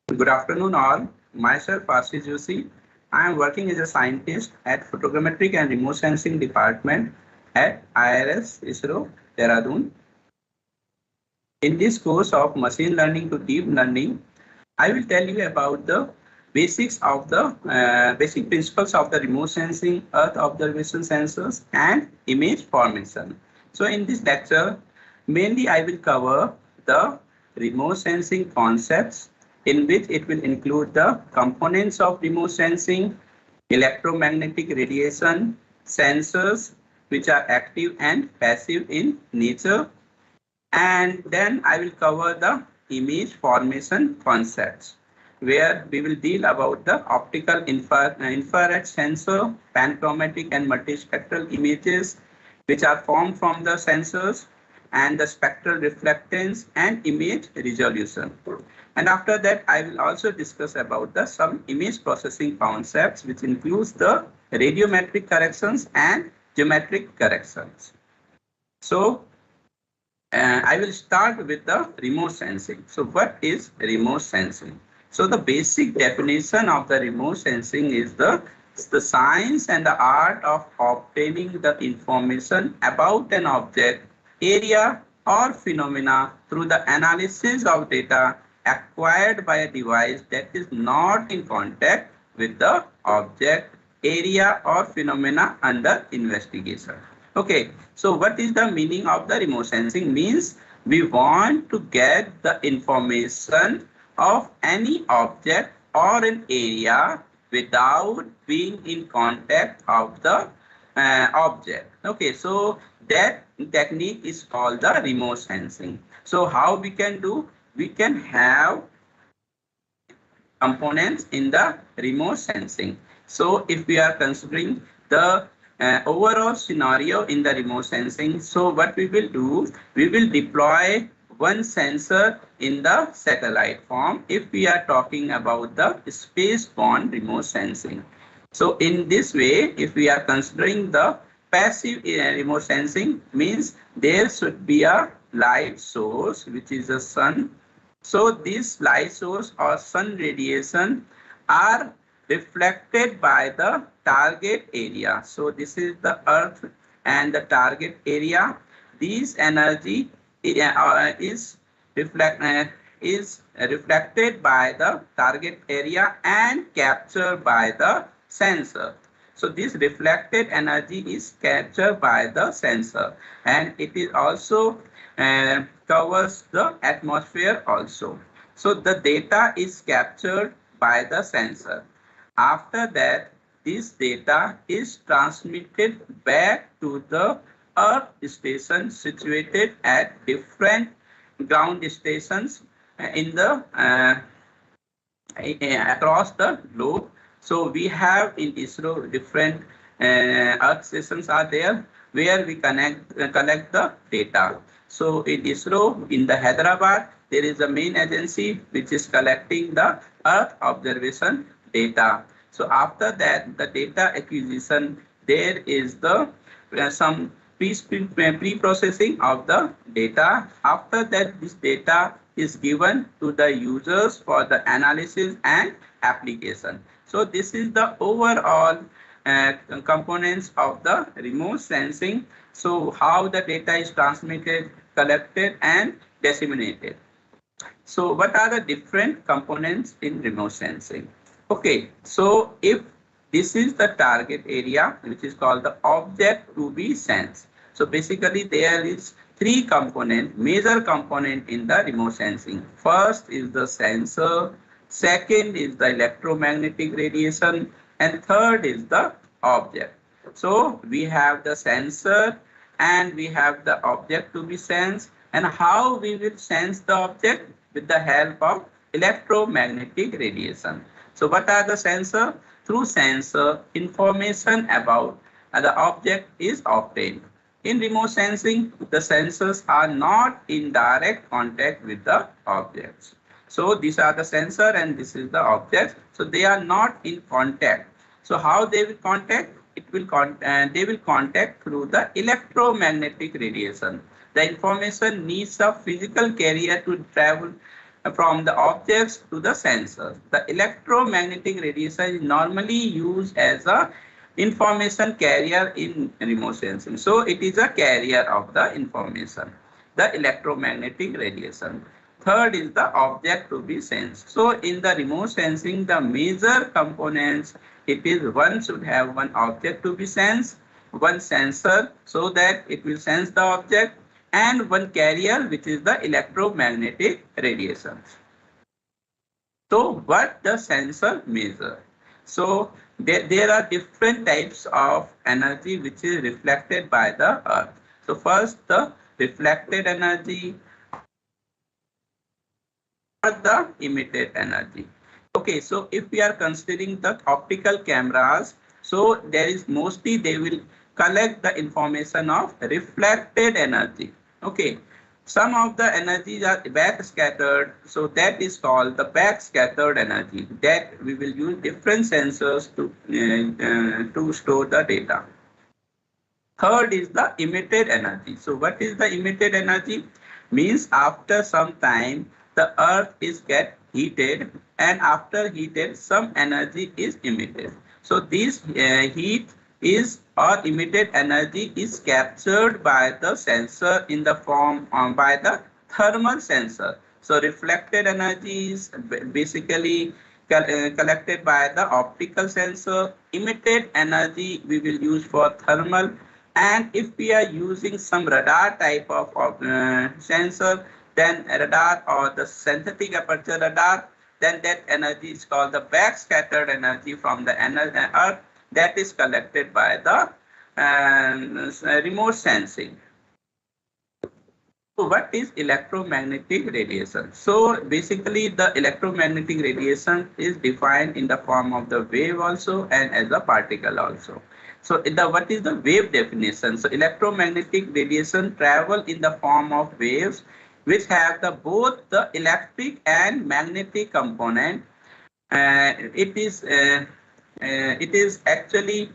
Good afternoon all. Myself Ashish Joshi. I am working as a scientist at Photogrammetric and Remote Sensing Department at IIRS ISRO, Dehradun. In this course of Machine Learning to Deep Learning, I will tell you about the basics of the basic principles of the remote sensing, Earth observation sensors, and image formation. So in this lecture, mainly I will cover the remote sensing concepts, in which it will include the components of remote sensing, electromagnetic radiation, sensors which are active and passive in nature, and then I will cover the image formation concepts, where we will deal about the optical infrared sensor, panchromatic and multispectral images which are formed from the sensors, and the spectral reflectance and image resolution. And after that, I will also discuss about the some image processing concepts, which includes the radiometric corrections and geometric corrections. So I will start with the remote sensing. So what is remote sensing? So the basic definition of the remote sensing is the science and the art of obtaining the information about an object, area, or phenomena through the analysis of data acquired by a device that is not in contact with the object, area, or phenomena under investigation. Okay, so what is the meaning of the remote sensing? Means we want to get the information of any object or an area without being in contact of the object. Okay, so that technique is called the remote sensing. So how we can do? We can have components in the remote sensing. So if we are considering the overall scenario in the remote sensing, so what we will do, we will deploy one sensor in the satellite form if we are talking about the space-borne remote sensing. So in this way, if we are considering the passive remote sensing, means there should be a light source, which is the sun. So this light source or sun radiation are reflected by the target area. So this is the Earth and the target area. This energy is reflected by the target area and captured by the sensor. So this reflected energy is captured by the sensor, and it is also covers the atmosphere also. So the data is captured by the sensor. After that, this data is transmitted back to the Earth station situated at different ground stations in the across the globe. So we have in ISRO different Earth stations are there where we collect the data. So in ISRO in the Hyderabad, there is a main agency which is collecting the Earth observation data. So after that, the data acquisition, there is the some pre-processing of the data. After that, this data is given to the users for the analysis and application. So this is the overall components of the remote sensing. So how the data is transmitted, collected, and disseminated. So what are the different components in remote sensing? Okay, so if this is the target area, which is called the object to be sensed. So basically there is three component, major component in the remote sensing. First is the sensor, second is the electromagnetic radiation, and third is the object. So we have the sensor and we have the object to be sensed. And how we will sense the object? With the help of electromagnetic radiation. So what are the sensor? Through sensor, information about the object is obtained. In remote sensing, the sensors are not in direct contact with the objects. So these are the sensor and this is the object. So they are not in contact. So how they will contact? They will contact through the electromagnetic radiation. The information needs a physical carrier to travel from the objects to the sensors. The electromagnetic radiation is normally used as a information carrier in remote sensing. So it is a carrier of the information, the electromagnetic radiation. Third is the object to be sensed. So in the remote sensing, the major components, it is one should have one object to be sensed, one sensor so that it will sense the object, and one carrier which is the electromagnetic radiation. So what the sensor measure? So there are different types of energy which is reflected by the earth. So first the reflected energy or the emitted energy. Okay, so if we are considering the optical cameras, so there is mostly they will collect the information of reflected energy. Okay, some of the energies are back scattered, so that is called the back scattered energy. That we will use different sensors to store the data. Third is the emitted energy. So what is the emitted energy? Means after some time the earth is get heated, and after heated some energy is emitted. So this heat is or emitted energy is captured by the sensor in the form by the thermal sensor. So reflected energy is basically collected by the optical sensor. Emitted energy we will use for thermal, and if we are using some radar type of sensor, then radar or the synthetic aperture radar, then that energy is called the backscattered energy from the earth, that is collected by the remote sensing. So what is electromagnetic radiation? So basically the electromagnetic radiation is defined in the form of the wave also and as a particle also. So what is the wave definition? So electromagnetic radiation travel in the form of waves which have the both the electric and magnetic component. It is actually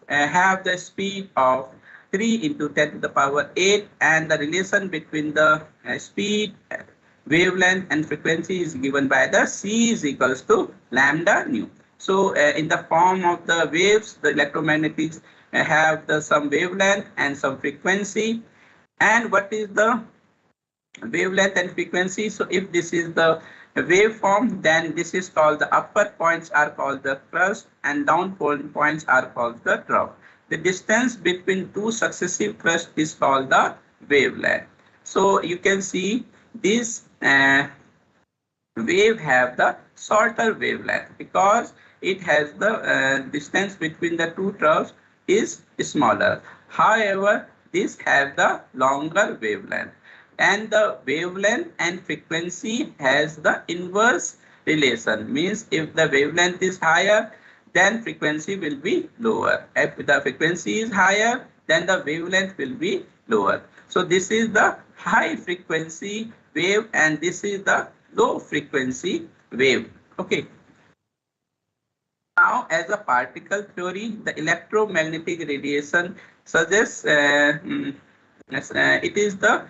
have the speed of 3 into 10 to the power 8, and the relation between the speed, wavelength and frequency is given by the C is equals to lambda nu. So in the form of the waves, the electromagnetics have the some wavelength and some frequency. And what is the wavelength and frequency? So if this is the waveform, then this is called the upper points are called the crest and down points are called the trough. The distance between two successive crests is called the wavelength. So you can see this wave have the shorter wavelength because it has the distance between the two troughs is smaller. However, this have the longer wavelength, and the wavelength and frequency has the inverse relation. Means if the wavelength is higher, then frequency will be lower. If the frequency is higher, then the wavelength will be lower. So this is the high frequency wave and this is the low frequency wave. Okay. Now as a particle theory, the electromagnetic radiation suggests it is the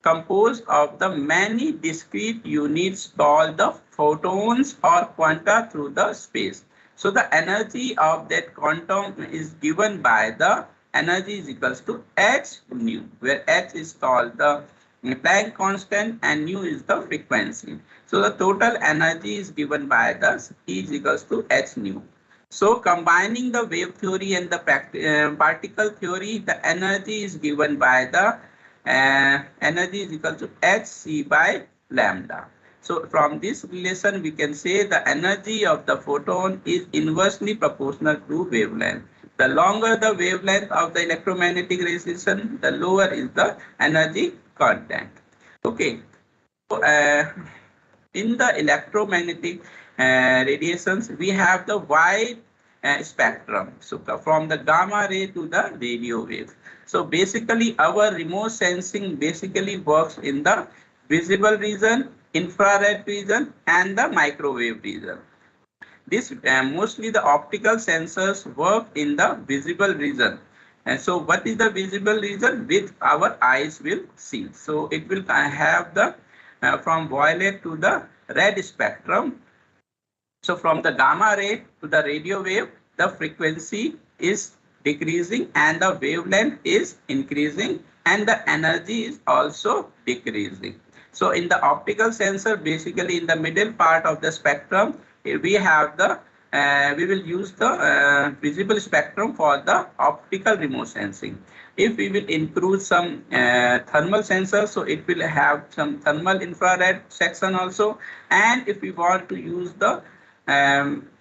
composed of the many discrete units called the photons or quanta through the space. So the energy of that quantum is given by the energy is equals to h nu, where h is called the Planck constant and nu is the frequency. So the total energy is given by the E is equals to h nu. So combining the wave theory and the particle theory, the energy is given by the energy is equal to hc by lambda. So from this relation we can say the energy of the photon is inversely proportional to wavelength. The longer the wavelength of the electromagnetic radiation, the lower is the energy content. Okay. So in the electromagnetic radiations, we have the wide spectrum. So from the gamma ray to the radio wave. So basically our remote sensing basically works in the visible region, infrared region and the microwave region. This mostly the optical sensors work in the visible region. And so what is the visible region? With our eyes will see. So it will have the from violet to the red spectrum. So from the gamma ray to the radio wave, the frequency is decreasing and the wavelength is increasing and the energy is also decreasing. So in the optical sensor, basically in the middle part of the spectrum, we have the we will use the visible spectrum for the optical remote sensing. If we will include some thermal sensors, so it will have some thermal infrared section also. And if we want to use the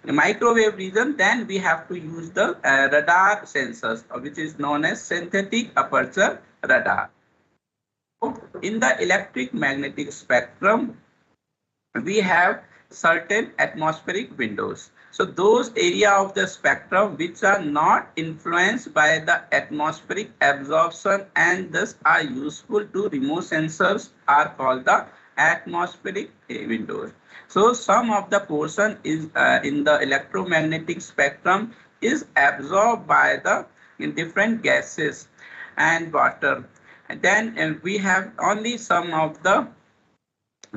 microwave region, then we have to use the radar sensors, which is known as synthetic aperture radar. In the electric magnetic spectrum, we have certain atmospheric windows. So those area of the spectrum which are not influenced by the atmospheric absorption and thus are useful to remote sensors are called the atmospheric windows. So some of the portion is in the electromagnetic spectrum is absorbed by the different gases and water. And then we have only some of the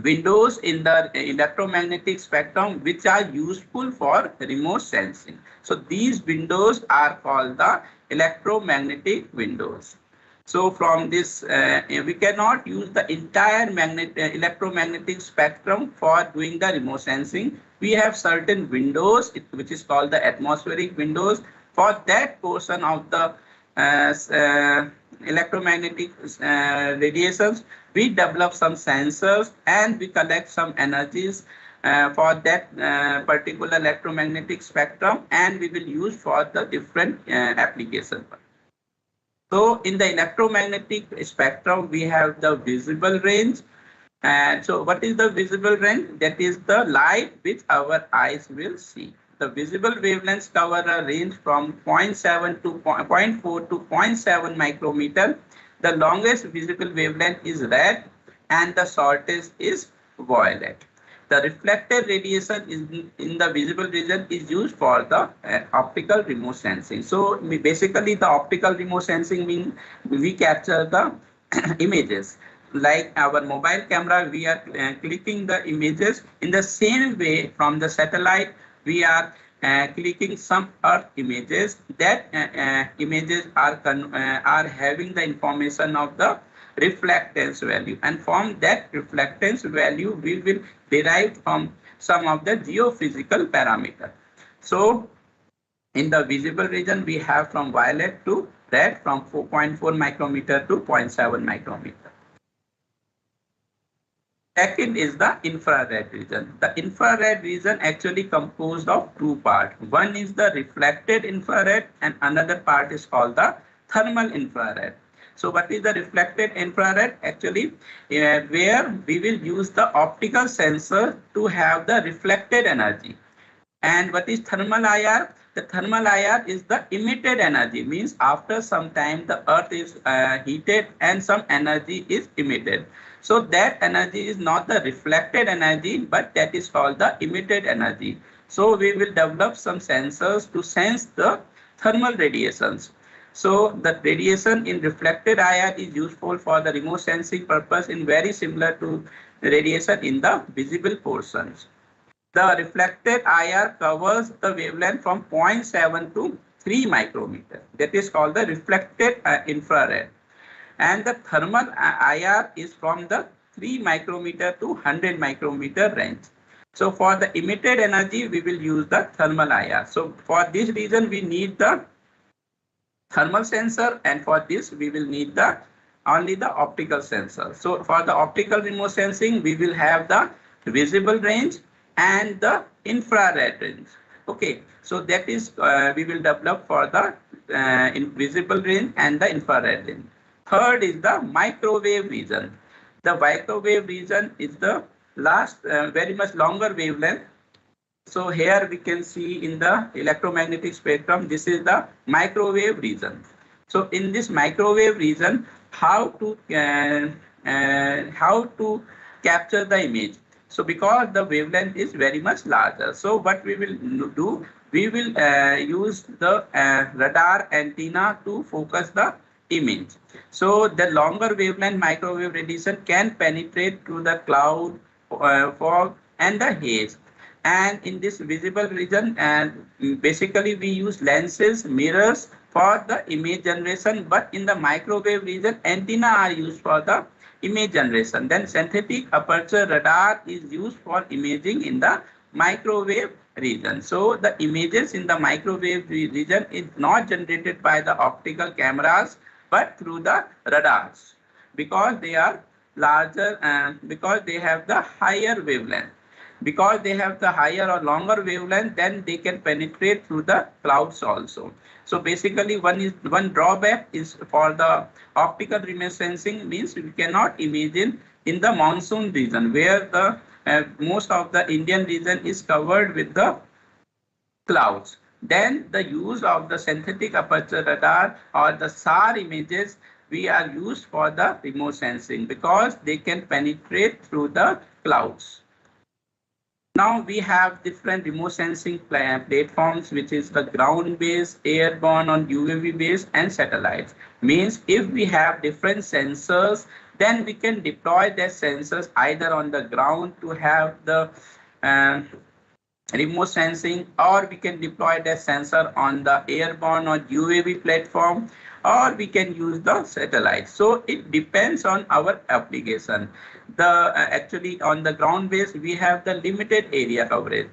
windows in the electromagnetic spectrum which are useful for remote sensing. So these windows are called the electromagnetic windows. So from this, we cannot use the entire electromagnetic spectrum for doing the remote sensing. We have certain windows which is called the atmospheric windows. For that portion of the electromagnetic radiations, we develop some sensors and we collect some energies for that particular electromagnetic spectrum, and we will use for the different applications. So in the electromagnetic spectrum, we have the visible range. And so what is the visible range? That is the light which our eyes will see. The visible wavelengths cover a range from 0.7 to 0.4 to 0.7 micrometer. The longest visible wavelength is red and the shortest is violet. The reflected radiation in the visible region is used for the optical remote sensing. So basically the optical remote sensing means we capture the images. Like our mobile camera, we are clicking the images. In the same way, from the satellite, we are clicking some Earth images. That images are having the information of the reflectance value, and from that reflectance value, we will derive from some of the geophysical parameters. So in the visible region, we have from violet to red, from 4.4 micrometer to 0.7 micrometer. Second is the infrared region. The infrared region actually composed of two parts. One is the reflected infrared and another part is called the thermal infrared. So what is the reflected infrared? Actually, where we will use the optical sensor to have the reflected energy. And what is thermal IR? The thermal IR is the emitted energy, means after some time the earth is heated and some energy is emitted. So that energy is not the reflected energy, but that is called the emitted energy. So we will develop some sensors to sense the thermal radiations. So the radiation in reflected IR is useful for the remote sensing purpose in very similar to radiation in the visible portions. The reflected IR covers the wavelength from 0.7 to 3 micrometer. That is called the reflected infrared. And the thermal IR is from the 3 micrometer to 100 micrometer range. So for the emitted energy, we will use the thermal IR. So for this reason, we need the thermal sensor, and for this we will need the only the optical sensor. So for the optical remote sensing, we will have the visible range and the infrared range. Okay, so that is we will develop for the invisible range and the infrared range. Third is the microwave region. The microwave region is the last very much longer wavelength. So here we can see in the electromagnetic spectrum, this is the microwave region. So in this microwave region, how to capture the image? So because the wavelength is very much larger, so what we will do, we will use the radar antenna to focus the image. So the longer wavelength microwave radiation can penetrate through the cloud, fog, and the haze. And in this visible region, and basically we use lenses, mirrors for the image generation, but in the microwave region, antenna are used for the image generation. Then synthetic aperture radar is used for imaging in the microwave region. So the images in the microwave region is not generated by the optical cameras, but through the radars, because they are larger and because they have the higher wavelength. Because they have the higher or longer wavelength, then they can penetrate through the clouds also. So basically one drawback is for the optical remote sensing, means we cannot imagine in the monsoon region, where the most of the Indian region is covered with the clouds. Then the use of the synthetic aperture radar or the SAR images we are used for the remote sensing, because they can penetrate through the clouds. Now we have different remote sensing platforms, which is the ground based, airborne, on UAV based, and satellites. Means if we have different sensors, then we can deploy their sensors either on the ground to have the uh, remote sensing, or we can deploy the sensor on the airborne or UAV platform, or we can use the satellite. So it depends on our application. The actually on the ground base we have the limited area coverage.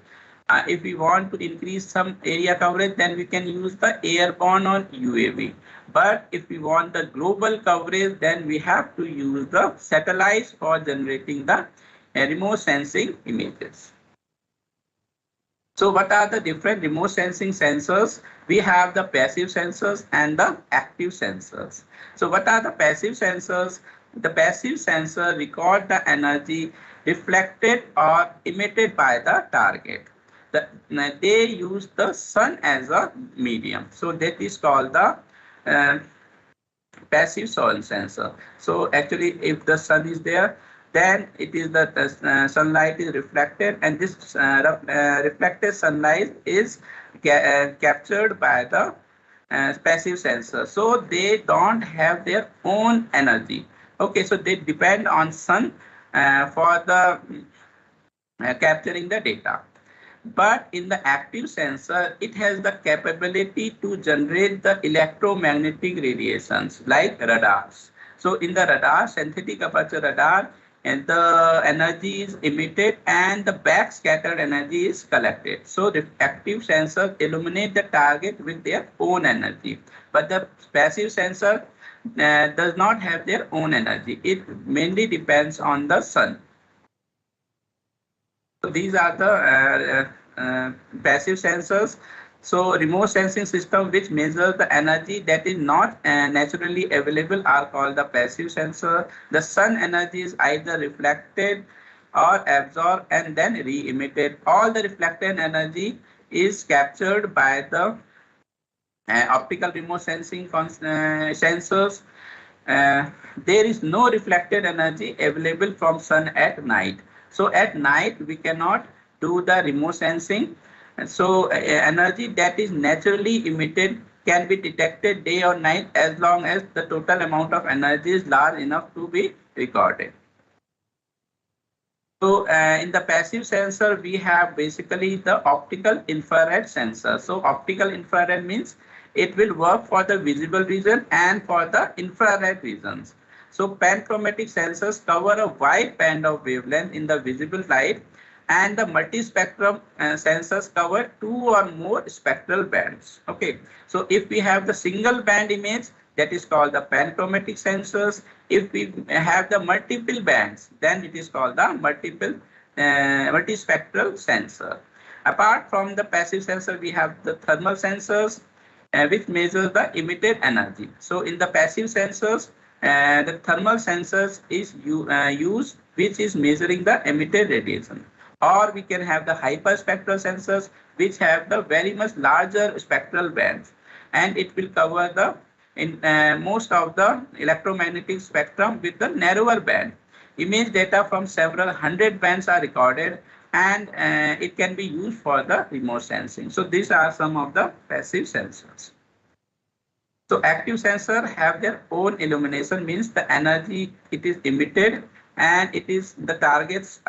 If we want to increase some area coverage, then we can use the airborne or UAV. But if we want the global coverage, then we have to use the satellites for generating the remote sensing images. So what are the different remote sensing sensors? We have the passive sensors and the active sensors. So what are the passive sensors? The passive sensor record the energy reflected or emitted by the target. They use the sun as a medium. So that is called the passive sun sensor. So actually if the sun is there, then it is the sunlight is reflected, and this reflected sunlight is captured by the passive sensor. So they don't have their own energy. Okay, so they depend on sun for the capturing the data. But in the active sensor, it has the capability to generate the electromagnetic radiations like radars. So in the radar, synthetic aperture radar, and the energy is emitted and the backscattered energy is collected. So the active sensors illuminate the target with their own energy, but the passive sensor does not have their own energy. It mainly depends on the sun. So these are the passive sensors. So remote sensing system which measures the energy that is not naturally available are called the passive sensor. The sun energy is either reflected or absorbed and then re-emitted. All the reflected energy is captured by the optical remote sensing sensors. There is no reflected energy available from sun at night. So at night we cannot do the remote sensing. So energy that is naturally emitted can be detected day or night, as long as the total amount of energy is large enough to be recorded. So in the passive sensor, we have basically the optical infrared sensor. So optical infrared means it will work for the visible region and for the infrared regions. So panchromatic sensors cover a wide band of wavelength in the visible light, and the multispectrum sensors cover two or more spectral bands. Okay, so if we have the single band image, that is called the panchromatic sensors. If we have the multiple bands, then it is called the multispectral sensor. Apart from the passive sensor, we have the thermal sensors, which measures the emitted energy. So in the passive sensors, the thermal sensors is used, which is measuring the emitted radiation. Or we can have the hyperspectral sensors, which have the very much larger spectral bands, and it will cover the most of the electromagnetic spectrum with the narrower band. Image data from several hundred bands are recorded, and it can be used for the remote sensing. So these are some of the passive sensors. So active sensor have their own illumination, means the energy it is emitted, and it is the targets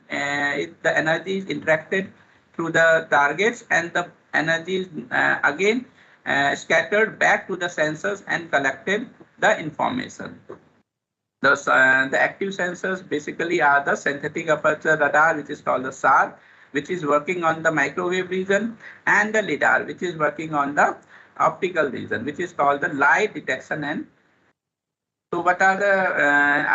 the energy is interacted through the targets, and the energy is again scattered back to the sensors and collected the information. The active sensors basically are the synthetic aperture radar, which is called the SAR, which is working on the microwave region, and the LIDAR, which is working on the optical region, which is called the light detection. And so what are the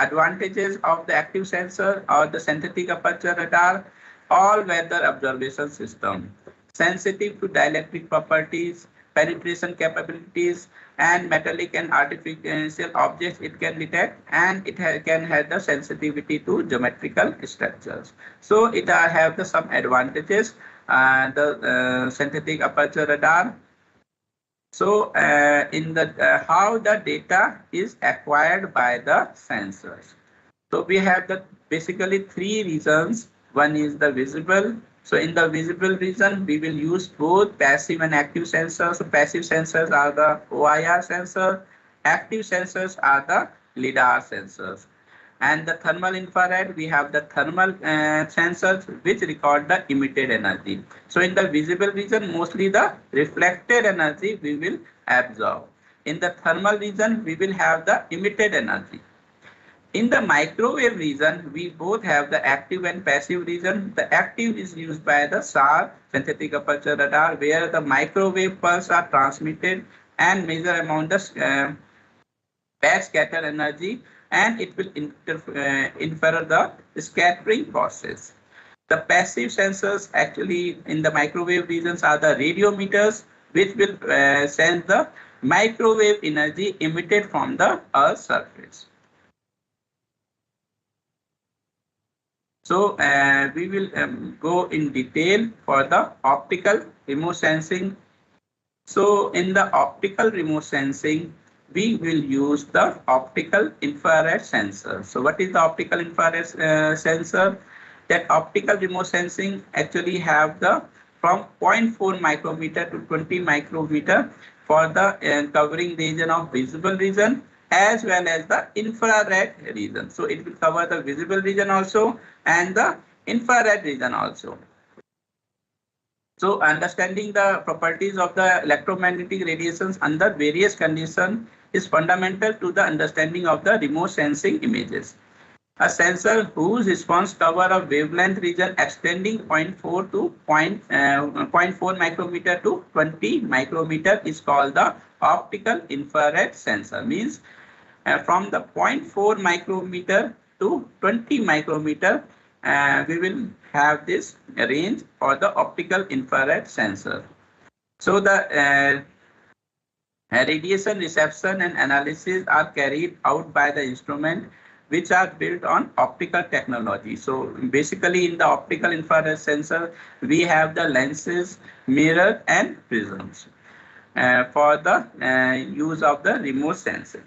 advantages of the active sensor or the synthetic aperture radar? All weather observation system, sensitive to dielectric properties, penetration capabilities, and metallic and artificial objects it can detect, and it can have the sensitivity to geometrical structures. So it have the some advantages. The synthetic aperture radar. So in the how the data is acquired by the sensors. So we have the basically three reasons. One is the visible. So in the visible region, we will use both passive and active sensors. So passive sensors are the OIR sensor. Active sensors are the LIDAR sensors. And the thermal infrared, we have the thermal sensors which record the emitted energy. So in the visible region, mostly the reflected energy we will absorb. In the thermal region, we will have the emitted energy. In the microwave region, we both have the active and passive region. The active is used by the SAR, synthetic aperture radar, where the microwave pulse are transmitted and measure amount of backscatter energy, and it will infer the scattering process. The passive sensors actually in the microwave regions are the radiometers, which will sense the microwave energy emitted from the Earth's surface. So we will go in detail for the optical remote sensing. So in the optical remote sensing, we will use the optical infrared sensor. So what is the optical infrared sensor? That optical remote sensing actually have the from 0.4 micrometer to 20 micrometer for the covering region of visible region as well as the infrared region. So it will cover the visible region also and the infrared region also. So understanding the properties of the electromagnetic radiations under various conditions is fundamental to the understanding of the remote sensing images. A sensor whose response cover a wavelength region extending 0.4 to 0.4 micrometer to 20 micrometer is called the optical infrared sensor. Means from the 0.4 micrometer to 20 micrometer, we will have this range for the optical infrared sensor. So the radiation reception and analysis are carried out by the instrument which are built on optical technology. So basically in the optical infrared sensor, we have the lenses, mirror and prisms for the use of the remote sensing.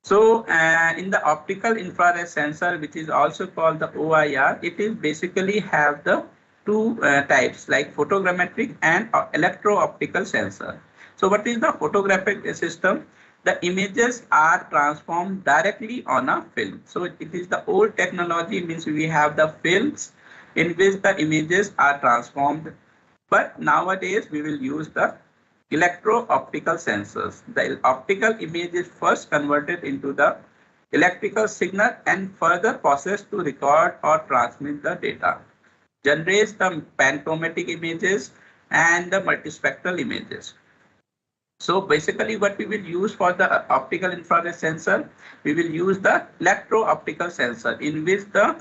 So in the optical infrared sensor, which is also called the OIR, it is basically have the two types like photogrammetric and electro-optical sensor. So what is the photographic system? The images are transformed directly on a film. So it is the old technology, means we have the films in which the images are transformed. But nowadays we will use the electro-optical sensors. The optical image is first converted into the electrical signal and further processed to record or transmit the data. Generates the panchromatic images and the multispectral images. So basically what we will use for the optical infrared sensor, we will use the electro-optical sensor in which the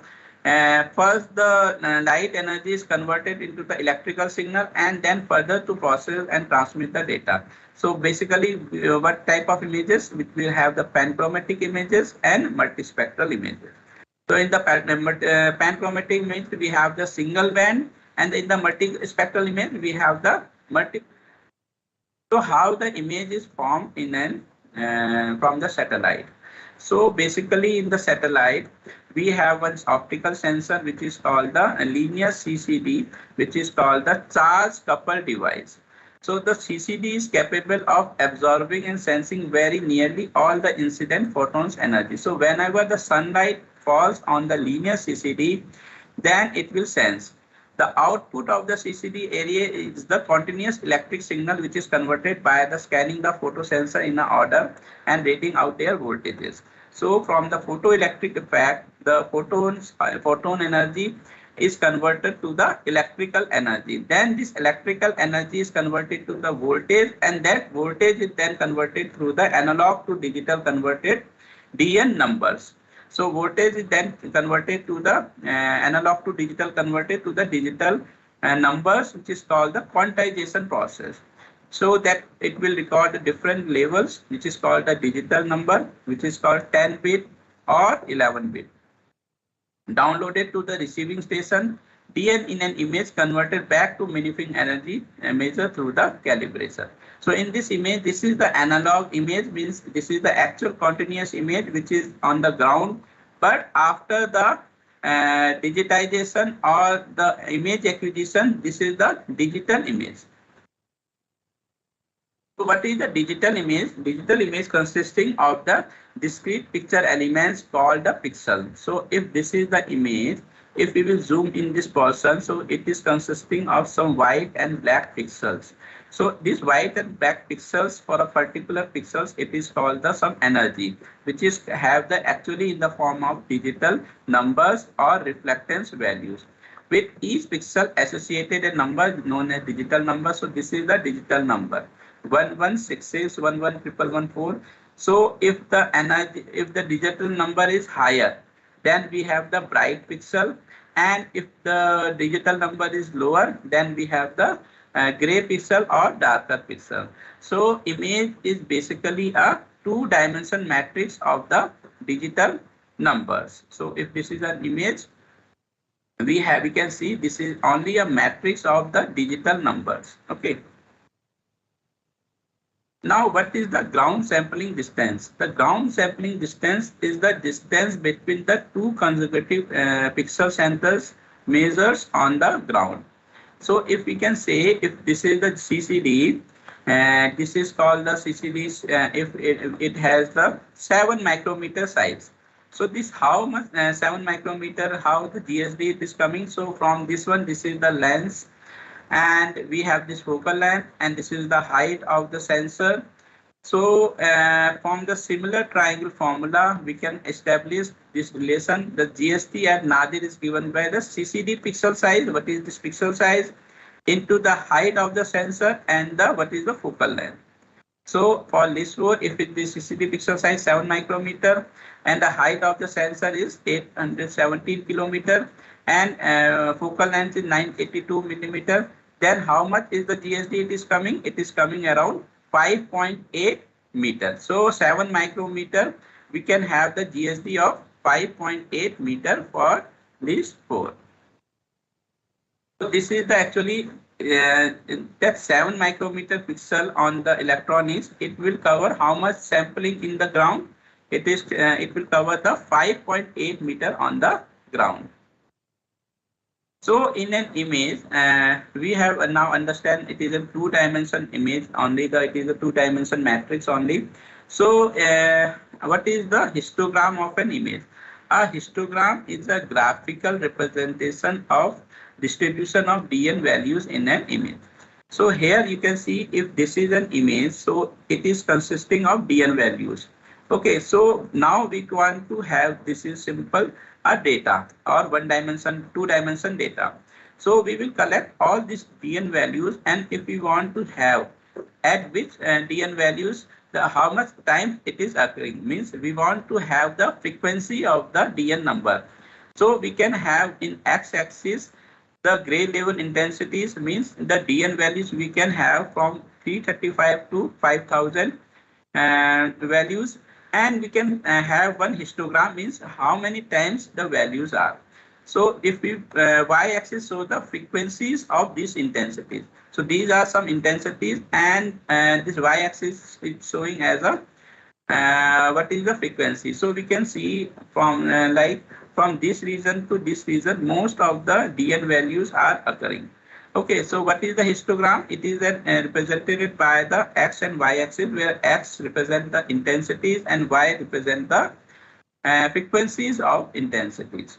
first the light energy is converted into the electrical signal and then further to process and transmit the data. So basically what type of images? We will have the panchromatic images and multispectral images. So in the panchromatic image we have the single band, and in the multispectral image we have the multi. So how the image is formed in an from the satellite. So basically in the satellite, we have one optical sensor which is called the linear CCD, which is called the charge coupled device. So the CCD is capable of absorbing and sensing very nearly all the incident photons energy. So whenever the sunlight falls on the linear CCD, then it will sense. The output of the CCD area is the continuous electric signal which is converted by the scanning the photosensor in an order and reading out their voltages. So from the photoelectric effect, the photon energy is converted to the electrical energy. Then this electrical energy is converted to the voltage, and that voltage is then converted through the analog to digital converted DN numbers. So voltage is then converted to the analog to digital converted to the digital numbers, which is called the quantization process. So that it will record the different levels, which is called the digital number, which is called 10-bit or 11-bit. Downloaded to the receiving station, DN in an image converted back to magnifying energy measured through the calibration. So in this image, this is the analog image, means this is the actual continuous image which is on the ground, but after the digitization or the image acquisition, this is the digital image. So what is the digital image? Digital image consisting of the discrete picture elements called the pixel. So if this is the image, if we will zoom in this portion, so it is consisting of some white and black pixels. So these white and black pixels, for a particular pixels, it is called the some energy, which is have the actually in the form of digital numbers or reflectance values. With each pixel associated a number known as digital number. So this is the digital number 1166 111114. So if the energy, if the digital number is higher, then we have the bright pixel, and if the digital number is lower, then we have the gray pixel or darker pixel. So image is basically a two-dimensional matrix of the digital numbers. So if this is an image, we can see this is only a matrix of the digital numbers. Okay. Now, what is the ground sampling distance? The ground sampling distance is the distance between the two consecutive pixel centers measures on the ground. So if we can say, if this is the CCD, this is called the CCD, if it has the 7 micrometer size. So this how much 7 micrometer, how the GSD is coming. So from this one, this is the lens, and we have this focal length, and this is the height of the sensor. So from the similar triangle formula, we can establish this relation. The GST at nadir is given by the CCD pixel size. What is this pixel size into the height of the sensor and the what is the focal length. So for LISRO, if it is CCD pixel size 7 micrometer and the height of the sensor is 817 kilometer and focal length is 982 millimeter, then how much is the GSD it is coming? It is coming around 5.8 meter. So 7 micrometer, we can have the GSD of 5.8 meter for this 4. So this is the actually that 7 micrometer pixel on the electronics. It will cover how much sampling in the ground. It will cover the 5.8 meter on the ground. So in an image, we have now understand it is a two-dimensional image only. It is a two-dimensional matrix only. So what is the histogram of an image? A histogram is a graphical representation of distribution of DN values in an image. So here you can see if this is an image, so it is consisting of DN values. Okay, so now we want to have, this is simple, a data or one dimension, two dimension data. So we will collect all these DN values, and if we want to have at which DN values, how much time it is occurring, means we want to have the frequency of the DN number. So we can have in x-axis the gray level intensities, means the DN values we can have from 335 to 5000 values, and we can have one histogram, means how many times the values are. So if we y-axis show the frequencies of these intensities. So these are some intensities, and this y-axis is showing as a what is the frequency. So we can see from like from this region to this region, most of the DN values are occurring. Okay, so what is the histogram? It is represented by the x and y axis, where x represent the intensities and y represent the frequencies of intensities.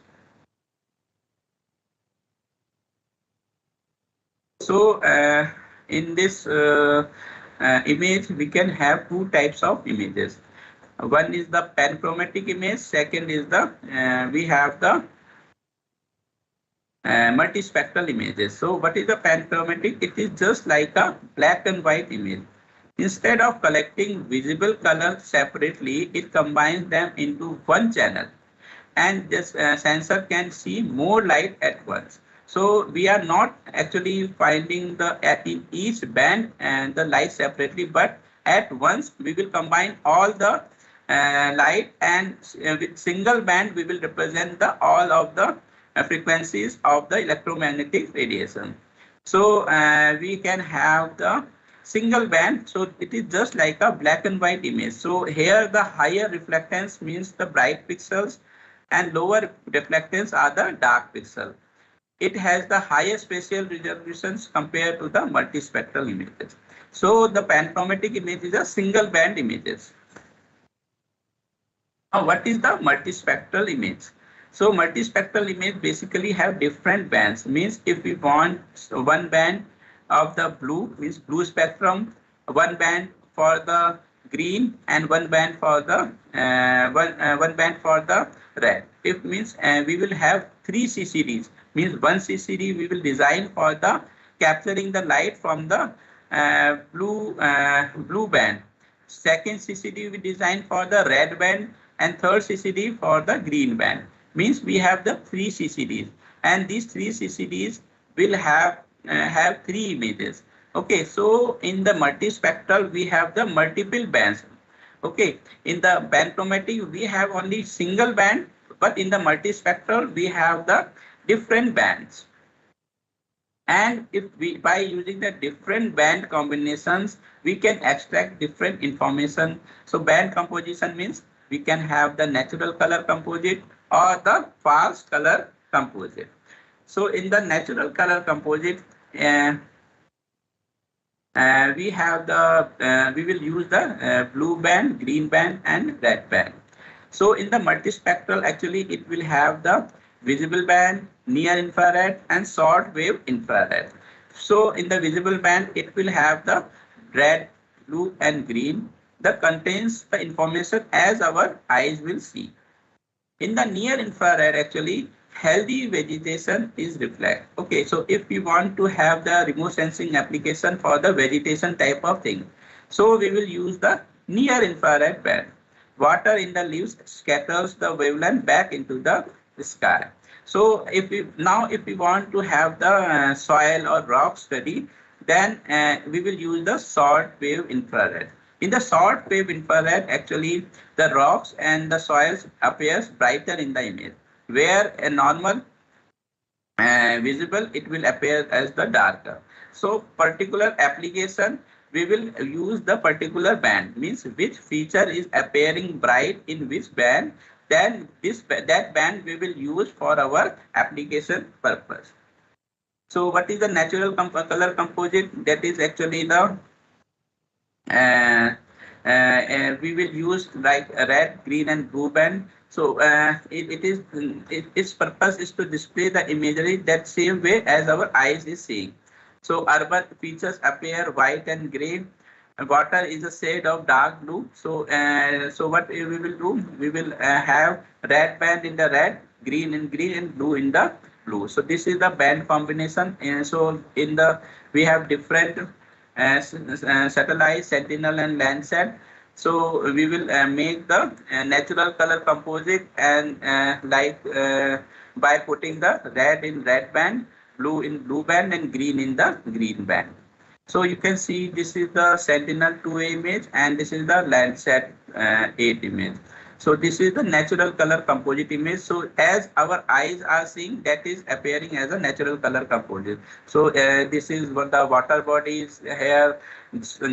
So in this image, we can have two types of images. One is the panchromatic image. Second is the we have the multispectral images. So what is the panchromatic? It is just like a black and white image. Instead of collecting visible colors separately, it combines them into one channel, and this sensor can see more light at once. So we are not actually finding the in each band and the light separately, but at once we will combine all the light, and with single band we will represent the all of the frequencies of the electromagnetic radiation. So we can have the single band. So it is just like a black and white image. So here the higher reflectance means the bright pixels, and lower reflectance are the dark pixel. It has the highest spatial resolutions compared to the multispectral images. So the panchromatic image is a single band images. Now, what is the multispectral image? So multispectral image basically have different bands. Means if we want one band of the blue, means blue spectrum, one band for the green, and one band for the one band for the red. If means we will have three CCDs. Means one CCD we will design for the capturing the light from the blue band. Second CCD we design for the red band, and third CCD for the green band. Means we have the three CCDs, and these three CCDs will have three images. Okay, so in the multispectral we have the multiple bands. Okay, in the panchromatic we have only single band, but in the multispectral we have the different bands. And if we, by using the different band combinations, we can extract different information. So band composition means we can have the natural color composite or the false color composite. So in the natural color composite, we have the we will use the blue band, green band, and red band. So in the multispectral, actually it will have the visible band, near infrared, and short wave infrared. So in the visible band, it will have the red, blue, and green that contains the information as our eyes will see. In the near infrared, actually, healthy vegetation is reflected. Okay, so if we want to have the remote sensing application for the vegetation type of thing, so we will use the near infrared band. Water in the leaves scatters the wavelength back into the sky. So if we want to have the soil or rock study, then we will use the short wave infrared. In the short wave infrared, actually the rocks and the soils appears brighter in the image, where a normal visible it will appear as the darker. So particular application we will use the particular band, means which feature is appearing bright in which band, then that band we will use for our application purpose. So what is the natural color composite? That is actually the we will use like red, green, and blue band. So its purpose is to display the imagery that same way as our eyes is seeing. So urban features appear white and gray. Water is a shade of dark blue. So so what we will do? We will have red band in the red, green in green, and blue in the blue. So this is the band combination. And so in the we have different satellite, sentinel, and Landsat. So we will make the natural color composite, and by putting the red in red band, blue in blue band, and green in the green band. So you can see this is the Sentinel 2A image, and this is the Landsat 8 image. So this is the natural color composite image. So as our eyes are seeing, that is appearing as a natural color composite. So this is what the water bodies here,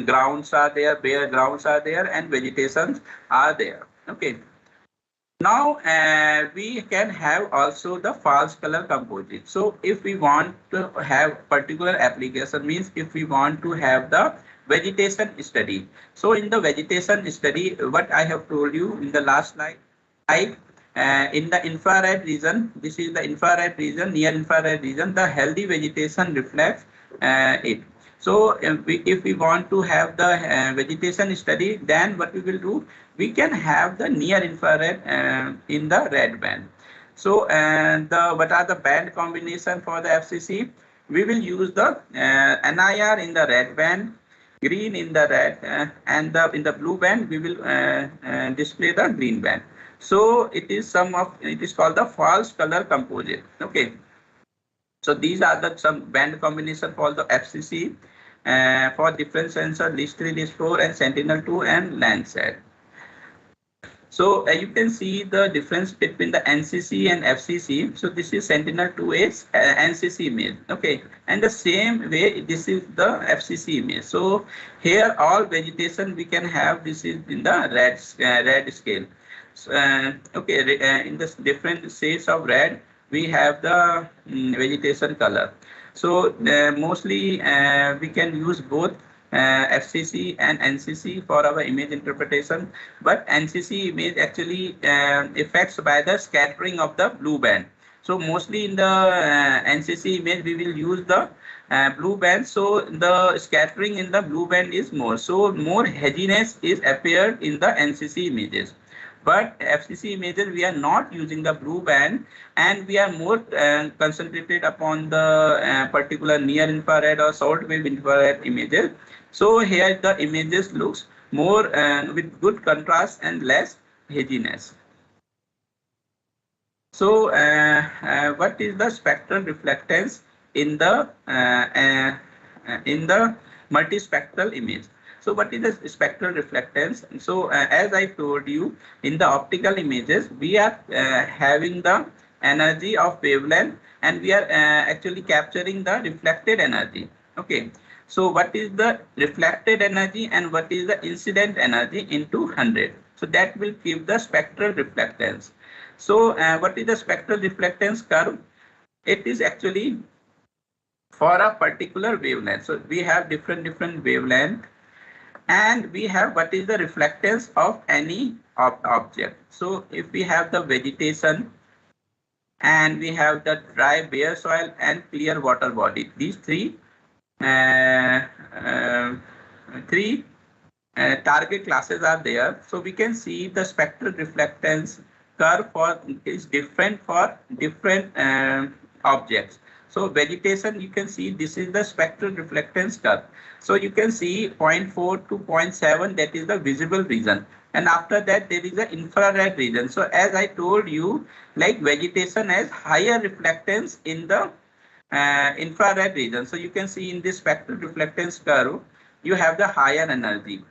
grounds are there, bare grounds are there, and vegetations are there. Okay. Now we can have also the false color composite. So if we want to have particular application, means if we want to have the vegetation study. So in the vegetation study, what I have told you in the last slide, Like in the infrared region, this is the infrared region, near infrared region, the healthy vegetation reflects it. So if we want to have the vegetation study, then what we will do, we can have the near infrared in the red band. So what are the band combination for the FCC? We will use the NIR in the red band, green in the red, and in the blue band we will display the green band. So it is called the false color composite. Okay. So these are the some band combination for the FCC for different sensor, list 3, list 4, and Sentinel 2 and Landsat. So you can see the difference between the NCC and FCC. So this is Sentinel-2A NCC image. Okay, and the same way this is the FCC image. So here all vegetation we can have, this is in the red scale. So, okay, in the different shades of red we have the vegetation color. So mostly we can use both FCC and NCC for our image interpretation, but NCC image actually affects by the scattering of the blue band. So mostly in the NCC image we will use the blue band, so the scattering in the blue band is more, so more haziness is appeared in the NCC images. But FCC images we are not using the blue band, and we are more concentrated upon the particular near infrared or short wave infrared images. So here the images looks more with good contrast and less haziness. So what is the spectral reflectance in the multispectral image? So what is the spectral reflectance? So as I told you, in the optical images, we are having the energy of wavelength, and we are actually capturing the reflected energy. Okay. So what is the reflected energy and what is the incident energy into 100? So that will give the spectral reflectance. So what is the spectral reflectance curve? It is actually for a particular wavelength. So we have different wavelength, and we have what is the reflectance of any object. So if we have the vegetation, and we have the dry bare soil and clear water body, these three target classes are there. So we can see the spectral reflectance curve for is different for different objects. So vegetation, you can see this is the spectral reflectance curve. So you can see 0.4 to 0.7, that is the visible region, and after that there is the infrared region. So as I told you, like vegetation has higher reflectance in the infrared region. So you can see in this spectral reflectance curve, you have the higher energy.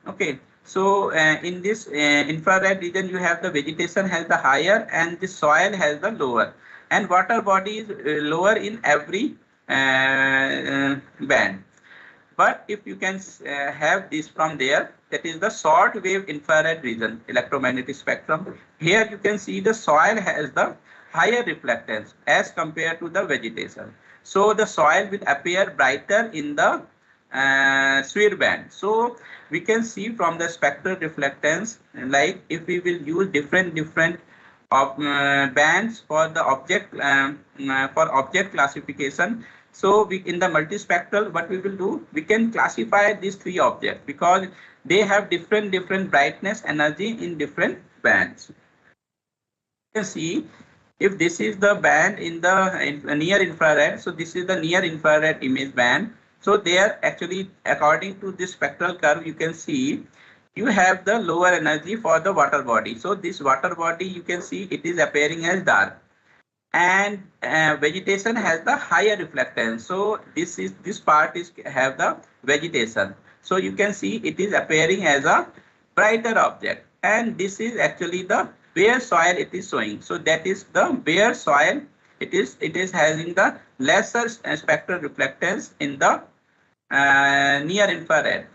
Okay, so in this infrared region, you have the vegetation has the higher and the soil has the lower, and water body is lower in every band. But if you can have this from there, that is the short wave infrared region, electromagnetic spectrum. Here you can see the soil has the higher reflectance as compared to the vegetation. So the soil will appear brighter in the sphere band. So we can see from the spectral reflectance, like if we will use different bands for the object classification. So we in the multispectral, what we will do, we can classify these three objects because they have different brightness energy in different bands. You can see if this is the band in the near infrared, so this is the near infrared image band. So there actually, according to this spectral curve, you can see you have the lower energy for the water body. So this water body, you can see it is appearing as dark, and vegetation has the higher reflectance. So this part is have the vegetation. So you can see it is appearing as a brighter object, and this is actually the bare soil it is showing. So that is the bare soil. It is having the lesser spectral reflectance in the near infrared.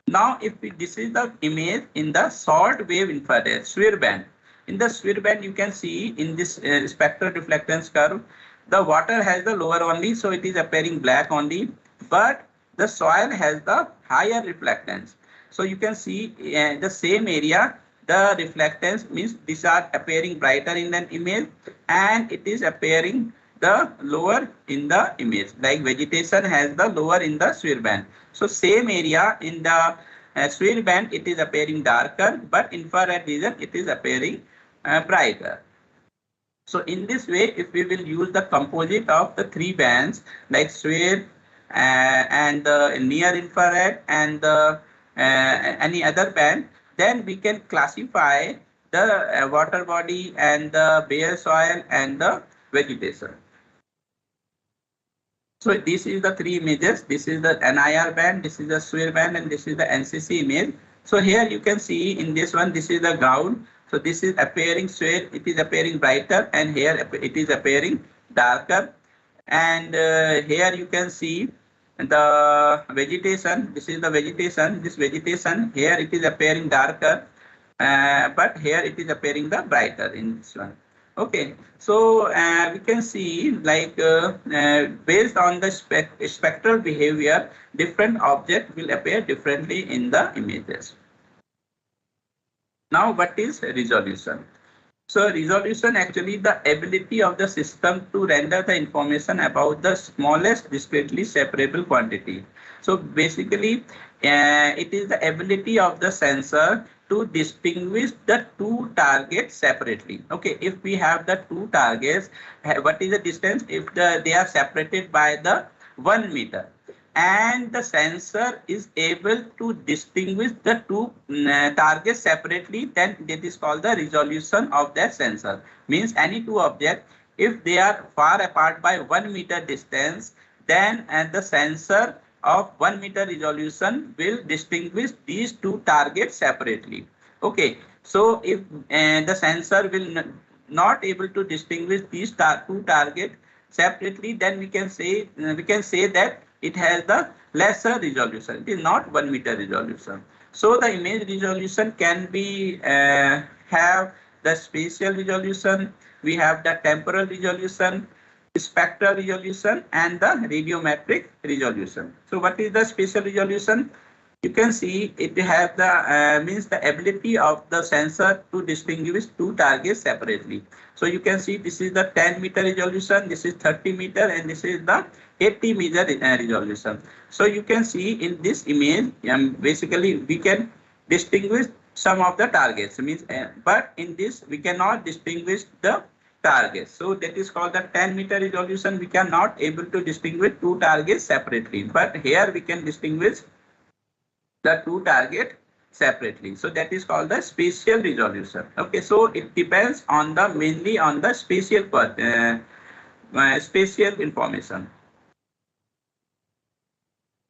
Now, if this is the image in the short wave infrared sphere band. In the sphere band, you can see in this spectral reflectance curve, the water has the lower only, so it is appearing black only, but the soil has the higher reflectance. So you can see the same area, the reflectance means these are appearing brighter in an image and it is appearing the lower in the image. Like vegetation has the lower in the sphere band. So same area in the sphere band it is appearing darker, but infrared region it is appearing brighter. So in this way, if we will use the composite of the three bands like sphere and the near infrared and the any other band, then we can classify the water body and the bare soil and the vegetation. So this is the three images. This is the NIR band, this is the sphere band, and this is the NCC image. So here you can see in this one, this is the ground. So this is appearing sphere, it is appearing brighter, and here it is appearing darker. And here you can see the vegetation. This is the vegetation. This vegetation here it is appearing darker, but here it is appearing the brighter in this one. Okay, so we can see like based on the spectral behavior, different objects will appear differently in the images. Now, what is resolution? So resolution actually the ability of the system to render the information about the smallest discretely separable quantity. So basically it is the ability of the sensor to distinguish the two targets separately. Okay, if we have the two targets, what is the distance? If they are separated by the 1 meter, and the sensor is able to distinguish the two targets separately, then that is called the resolution of that sensor. Means any two objects, if they are far apart by 1 meter distance, then the sensor of 1 meter resolution will distinguish these two targets separately. Okay, so if the sensor will not able to distinguish these two targets separately, then we can say that it has the lesser resolution. It is not 1 meter resolution. So the image resolution can be have the spatial resolution, we have the temporal resolution, spectral resolution, and the radiometric resolution. So what is the spatial resolution? You can see it has the means the ability of the sensor to distinguish two targets separately. So you can see this is the 10 meter resolution, this is 30 meter, and this is the 80 meter resolution. So you can see in this image, basically we can distinguish some of the targets. Means, but in this we cannot distinguish the targets. So that is called the 10 meter resolution. We cannot able to distinguish two targets separately. But here we can distinguish the two targets separately. So that is called the spatial resolution. Okay, so it depends on the mainly on the spatial spatial information.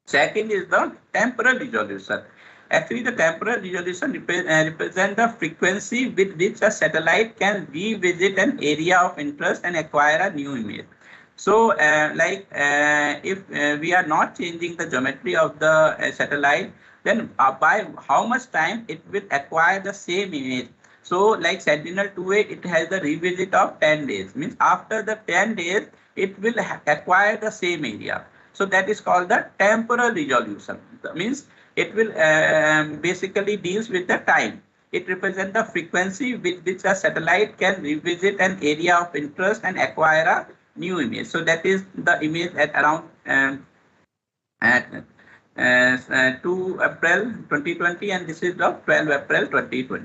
Second is the temporal resolution. Actually, the temporal resolution represents the frequency with which a satellite can revisit an area of interest and acquire a new image. So, if we are not changing the geometry of the satellite, then by how much time it will acquire the same image. So, like Sentinel-2A, it has the revisit of 10 days. Means after the 10 days, it will acquire the same area. So that is called the temporal resolution. That means it will basically deals with the time. It represents the frequency with which a satellite can revisit an area of interest and acquire a new image. So that is the image at around 2 April 2020, and this is the 12 April 2020.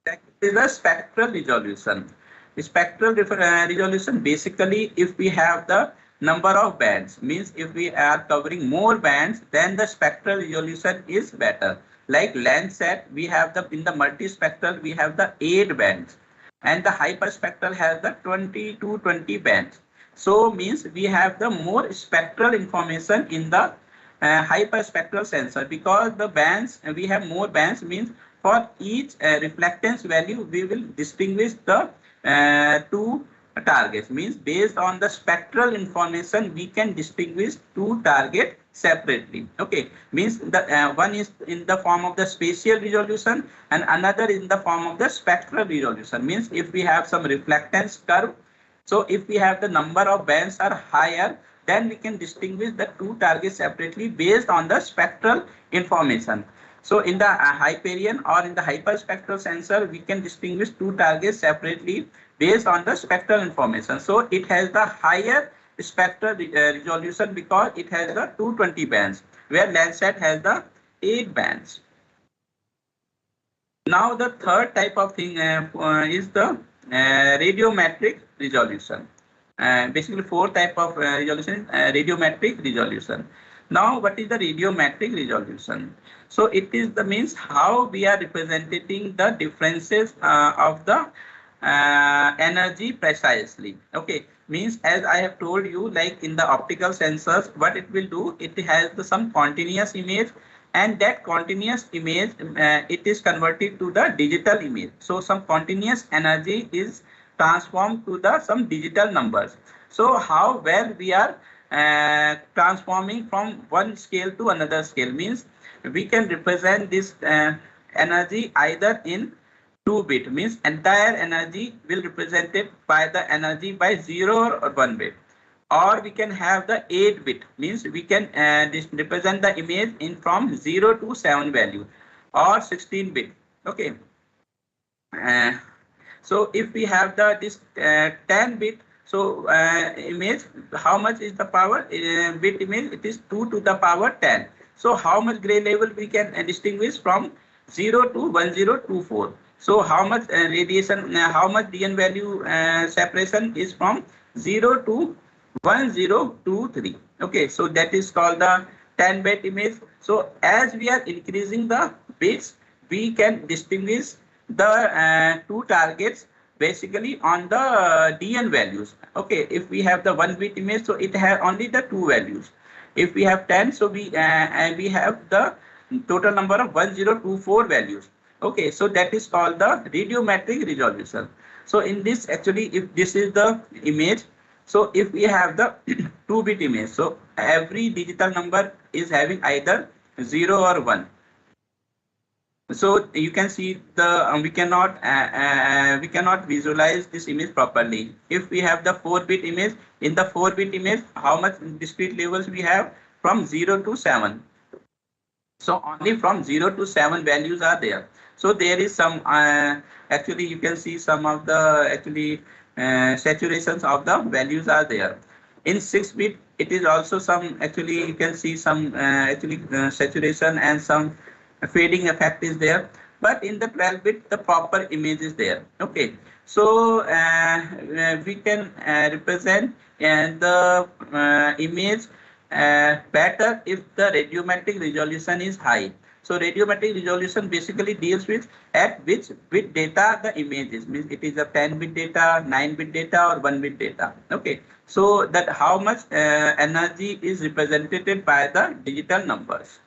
That is the spectral resolution. The spectral resolution basically, if we have the number of bands, means if we are covering more bands, then the spectral resolution is better. Like Landsat, we have the in the multispectral we have the 8 bands, and the hyperspectral has the 20 to 20 bands. So means we have the more spectral information in the hyperspectral sensor, because the bands we have more bands, means for each reflectance value we will distinguish the two targets. Means based on the spectral information we can distinguish two targets separately. Okay, means the one is in the form of the spatial resolution and another in the form of the spectral resolution. Means if we have some reflectance curve, so if we have the number of bands are higher, then we can distinguish the two targets separately based on the spectral information. So in the Hyperion or in the hyperspectral sensor, we can distinguish two targets separately based on the spectral information. So it has the higher spectral resolution because it has the 220 bands, where Landsat has the 8 bands. Now the third type of thing is the radiometric resolution. Basically, four type of resolution, radiometric resolution. Now, what is the radiometric resolution? So it is the means how we are representing the differences of the energy precisely. Okay, means as I have told you, like in the optical sensors, what it will do, it has some continuous image, and that continuous image it is converted to the digital image. So some continuous energy is transformed to the some digital numbers. So how well we are transforming from one scale to another scale, means we can represent this energy either in 2 bit, means entire energy will represented by the energy by 0 or 1 bit, or we can have the 8 bit, means we can represent the image in from 0 to 7 value, or 16 bit. Okay, uh, so if we have the this 10 bit, so image, how much is the power bit image? It is 2 to the power 10. So how much gray level we can distinguish from 0 to 1024? So how much radiation, how much DN value separation is from 0 to 1023? Okay, so that is called the 10-bit image. So as we are increasing the bits, we can distinguish the two targets basically on the DN values. Okay, if we have the 1-bit image, so it has only the two values. If we have 10, so we have the total number of 1024 values. Okay, so that is called the radiometric resolution. So in this, actually, if this is the image, so if we have the 2-bit image, so every digital number is having either 0 or 1. So you can see the we cannot visualize this image properly. If we have the 4-bit image, in the 4-bit image, how much discrete levels we have? From 0 to 7. So only from 0 to 7 values are there. So there is some actually you can see some of the actually saturations of the values are there. In 6-bit, it is also some, actually you can see some saturation and some fading effect is there. But in the 12-bit, the proper image is there. Okay, so we can represent the image better if the radiometric resolution is high. So radiometric resolution basically deals with at which bit data the image is, means it is a 10-bit data, 9-bit data, or 1-bit data. Okay, so that how much energy is represented by the digital numbers.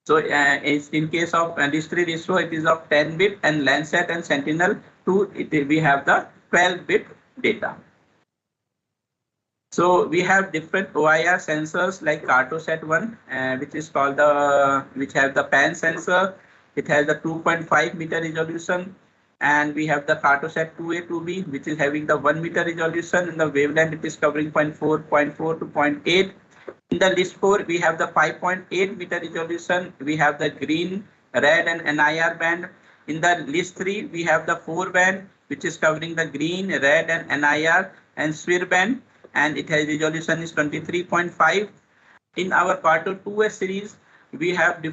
So it's in case of these three ISRO, it is of 10-bit, and Landsat and Sentinel-2, we have the 12-bit data. So we have different OIR sensors like Cartosat-1, which is called which have the pan sensor. It has the 2.5 meter resolution, and we have the Cartosat-2A, 2B, which is having the 1 meter resolution, and the wavelength it is covering 0.4 to 0.8. In the list 4, we have the 5.8 meter resolution. We have the green, red, and NIR band. In the list 3, we have the 4 band, which is covering the green, red, and NIR, and SWIR band, and it has resolution is 23.5. In our Quarto 2S series, we have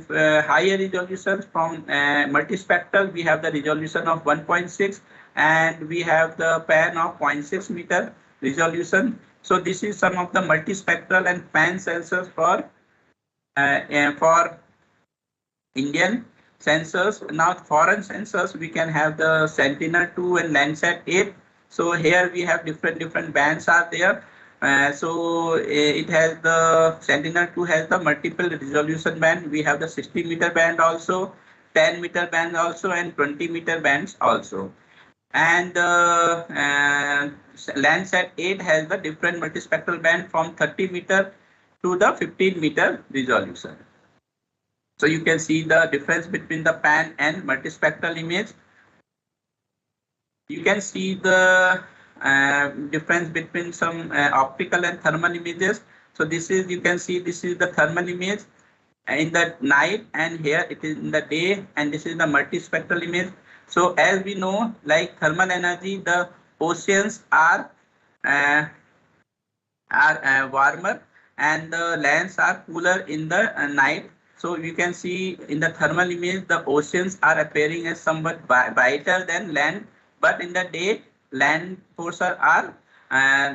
higher resolutions from multispectral. We have the resolution of 1.6, and we have the pan of 0.6 meter resolution. So this is some of the multispectral and pan sensors for Indian sensors. Now foreign sensors, we can have the Sentinel-2 and Landsat-8. So here we have different bands are there. So it has the Sentinel-2 has the multiple resolution band. We have the 60 meter band also, 10 meter band also, and 20 meter bands also. And Landsat 8 has the different multispectral band from 30 meter to the 15 meter resolution. So you can see the difference between the pan and multispectral image. You can see the difference between some optical and thermal images. So this is, you can see this is the thermal image, in the night, and here it is in the day, and this is the multispectral image. So as we know, like thermal energy, the oceans uh, warmer and the lands are cooler in the night. So you can see in the thermal image, the oceans are appearing as somewhat brighter than land, but in the day, land forces are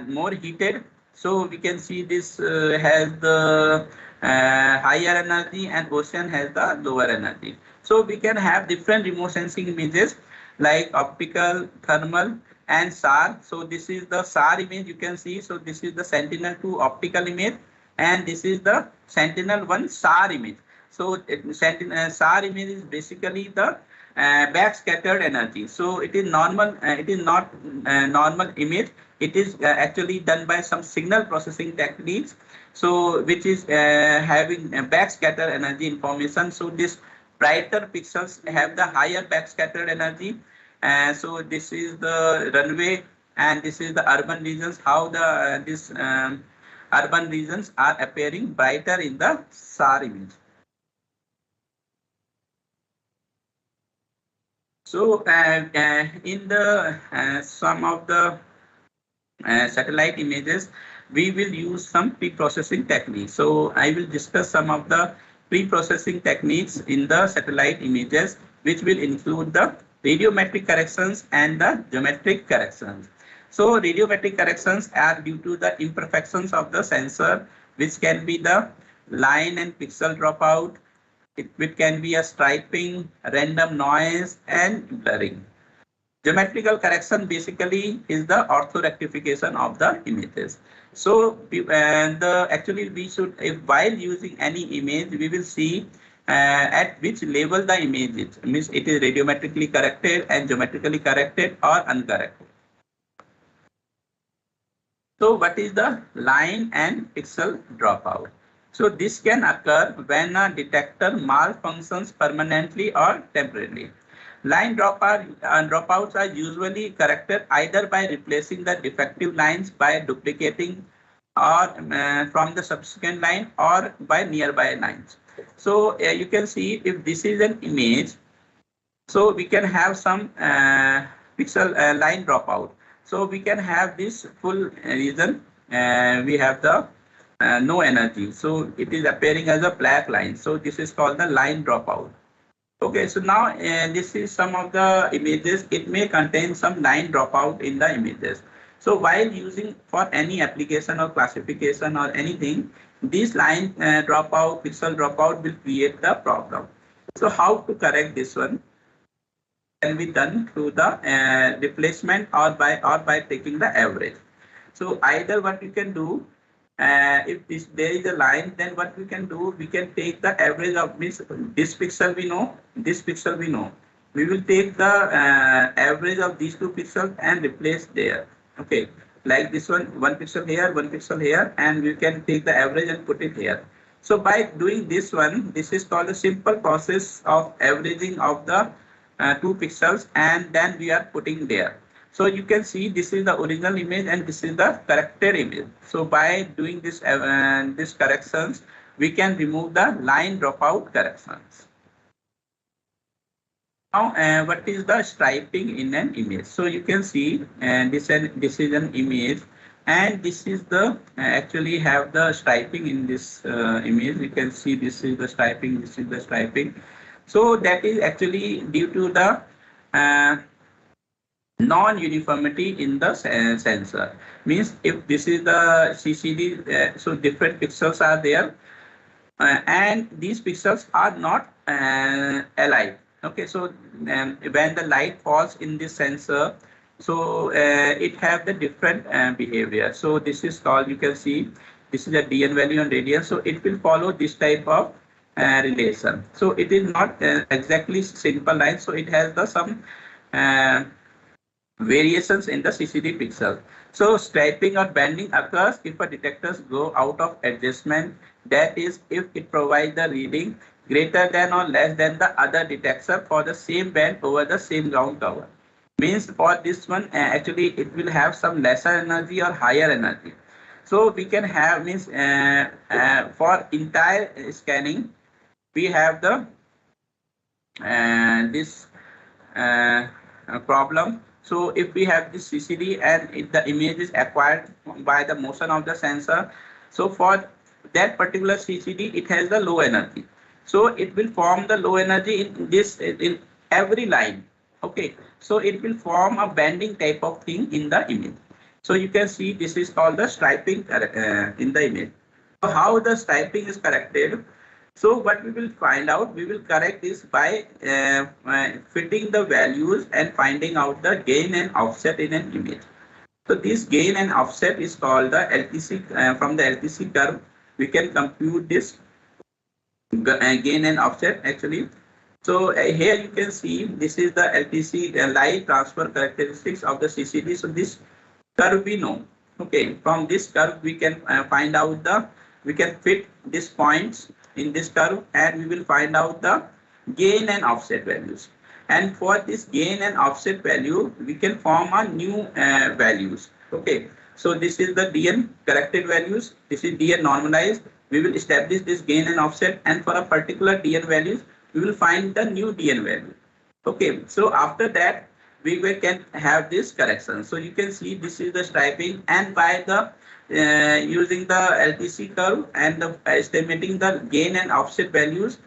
more heated. So we can see this has the higher energy and ocean has the lower energy. So we can have different remote sensing images like optical, thermal, and SAR. So this is the SAR image you can see. So this is the Sentinel-2 optical image, and this is the Sentinel-1 SAR image. So SAR image is basically the backscattered energy. So it is normal. It is not normal image. It is actually done by some signal processing techniques. So which is having backscatter energy information. So this brighter pixels have the higher backscattered energy. So this is the runway, and this is the urban regions. How the this urban regions are appearing brighter in the SAR image. So in the some of the satellite images, we will use some pre-processing techniques. So I will discuss some of the pre-processing techniques in the satellite images, which will include the radiometric corrections and the geometric corrections. So radiometric corrections are due to the imperfections of the sensor, which can be the line and pixel dropout. It can be a striping, random noise, and blurring. Geometrical correction basically is the orthorectification of the images. So actually we should, if while using any image, we will see at which level the image is. Means it is radiometrically corrected and geometrically corrected or uncorrected. So what is the line and pixel dropout? So this can occur when a detector malfunctions permanently or temporarily. Line dropouts are usually corrected either by replacing the defective lines by duplicating or from the subsequent line or by nearby lines. So you can see if this is an image, so we can have some pixel line dropout. So we can have this full region. We have the no energy. So it is appearing as a black line. So this is called the line dropout. Okay, so now this is some of the images. It may contain some line dropout in the images. So while using for any application or classification or anything, this line dropout, pixel dropout will create the problem. So how to correct this one? Can be done through the replacement or by taking the average. So either what you can do, if there is a line, then what we can do, we can take the average of this pixel we know, this pixel we know. We will take the average of these two pixels and replace there. Okay, like this one pixel here, one pixel here, and we can take the average and put it here. So by doing this one, this is called a simple process of averaging of the two pixels, and then we are putting there. So you can see this is the original image and this is the corrected image. So by doing this this corrections, we can remove the line dropout corrections. Now what is the striping in an image? So you can see this is an image, and this is the actually have the striping in this image. You can see this is the striping, this is the striping. So that is actually due to the non-uniformity in the sensor. Means if this is the CCD, so different pixels are there, and these pixels are not alike. Okay, so when the light falls in this sensor, so it have the different behavior. So this is called, you can see, this is a DN value and radian. So it will follow this type of relation. So it is not exactly simple line. So it has the some variations in the CCD pixel. So striping or banding occurs if a detectors go out of adjustment. That is, if it provides the reading greater than or less than the other detector for the same band over the same ground cover. Means for this one, actually it will have some lesser energy or higher energy. So we can have, means for entire scanning, we have the this problem. So if we have this CCD and if the image is acquired by the motion of the sensor, so for that particular CCD, it has the low energy. So it will form the low energy in this in every line. Okay, so it will form a banding type of thing in the image. So you can see this is called the striping in the image. So how the striping is corrected? So what we will find out, we will correct this by fitting the values and finding out the gain and offset in an image. So this gain and offset is called the LTC. From the LTC curve, we can compute this gain and offset actually. So here you can see this is the LTC light transfer characteristics of the CCD. So this curve we know. Okay, from this curve we can find out we can fit these points in this curve and we will find out the gain and offset values. And for this gain and offset value, we can form a new values. Okay, so this is the DN corrected values. This is DN normalized. We will establish this gain and offset, and for a particular DN values, we will find the new DN value. Okay, so after that, we can have this correction. So you can see this is the striping, and by the using the LTC curve and estimating the gain and offset values,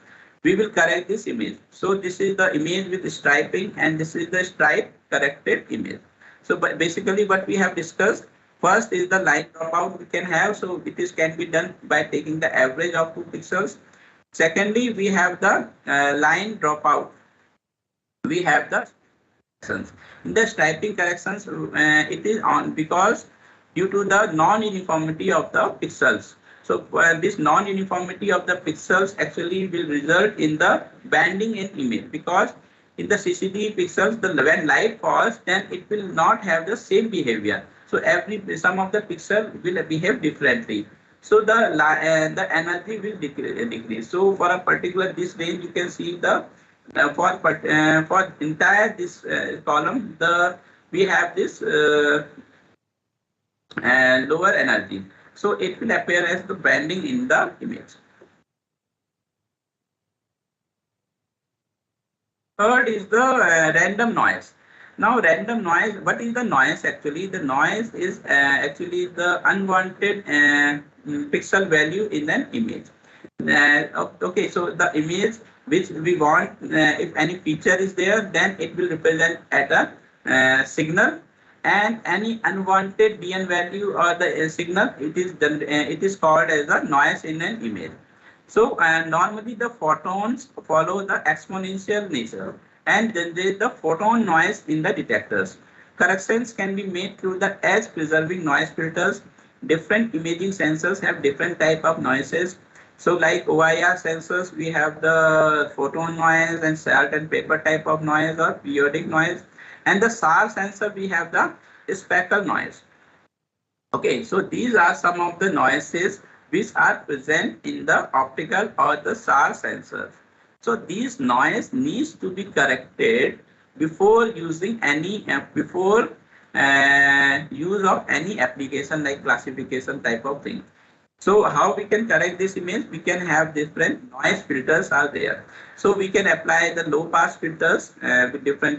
we will correct this image. So this is the image with striping and this is the stripe corrected image. So basically what we have discussed, first is the line dropout we can have. So it can be done by taking the average of 2 pixels. Secondly, we have the line dropout. We have the corrections. In the striping corrections, it is on because due to the non-uniformity of the pixels. So this non-uniformity of the pixels actually will result in the banding in image, because in the CCD pixels, when light falls, then it will not have the same behavior. So some of the pixel will behave differently. So the energy will decrease. So for a particular this range, you can see the for entire this column, we have this lower energy. So it will appear as the banding in the image. Third is the random noise. Now random noise, what is the noise actually? The noise is actually the unwanted pixel value in an image. Okay, so the image which we want, if any feature is there, then it will represent at a signal, and any unwanted DN value or the signal, it is called as a noise in an image. So normally the photons follow the exponential nature and generate the photon noise in the detectors. Corrections can be made through the edge preserving noise filters. Different imaging sensors have different type of noises. So like OIR sensors, we have the photon noise and salt and paper type of noise or periodic noise. And the SAR sensor, we have the speckle noise. Okay, so these are some of the noises which are present in the optical or the SAR sensors. So these noise needs to be corrected before using any use of any application like classification type of thing. So how we can correct this image? We can have different noise filters are there. So we can apply the low pass filters with different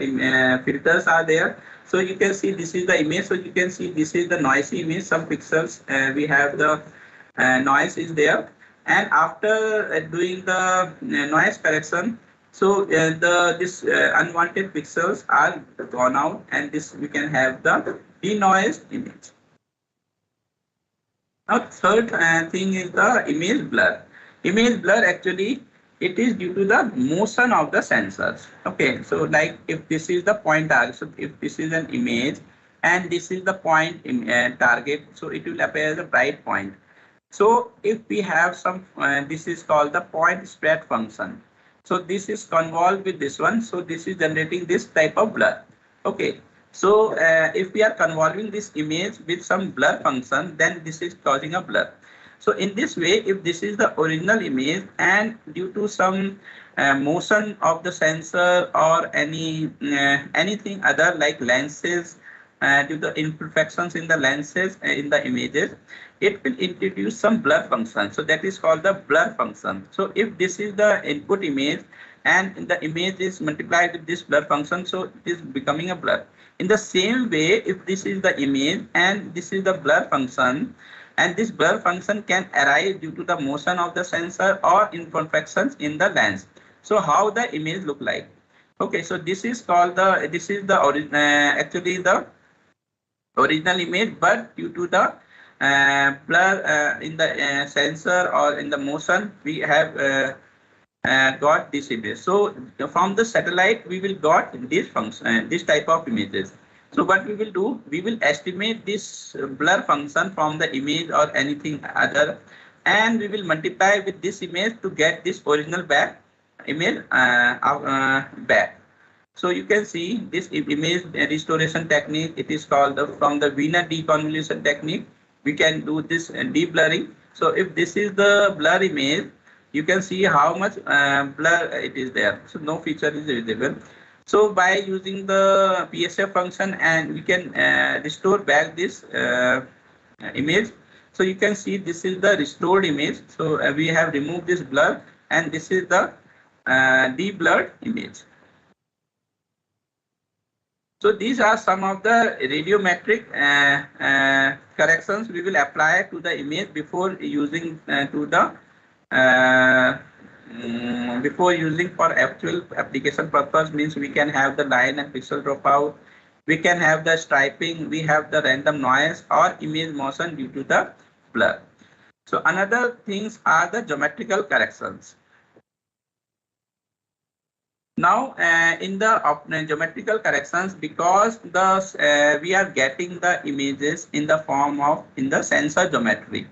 filters are there. So you can see this is the image. So you can see this is the noisy image. Some pixels we have the noise is there. And after doing the noise correction, so this unwanted pixels are gone out, and this we can have the denoised image. Now third thing is the image blur. Image blur actually it is due to the motion of the sensors. Okay, so like if this is the point target, so if this is an image and this is the point target, so it will appear as a bright point. So if we have some, this is called the point spread function. So this is convolved with this one. So this is generating this type of blur. Okay. So if we are convolving this image with some blur function, then this is causing a blur. So in this way, if this is the original image and due to some motion of the sensor or anything other like lenses, due to imperfections in the lenses in the images, it will introduce some blur function. So that is called the blur function. So if this is the input image and the image is multiplied with this blur function, so it is becoming a blur. In the same way, if this is the image and this is the blur function, and this blur function can arise due to the motion of the sensor or imperfections in the lens. So how the image look like? Okay, so this is called the, this is the actually the original image, but due to the blur in the sensor or in the motion, we have got this image. So from the satellite, we will got this function, this type of images. So what we will do, we will estimate this blur function from the image or anything other, and we will multiply with this image to get this original back image back. So you can see this image restoration technique. It is called from the Wiener deconvolution technique. We can do this de-blurring. So if this is the blur image, you can see how much blur it is there. So no feature is visible. So by using the PSF function, and we can restore back this image. So you can see this is the restored image. So we have removed this blur, and this is the de-blurred image. So these are some of the radiometric corrections we will apply to the image before using to the before using for actual application purpose. Means we can have the line and pixel dropout, we can have the striping, we have the random noise or image motion due to the blur. So another things are the geometrical corrections. Now in the geometrical corrections, because the we are getting the images in the form of in the sensor geometry,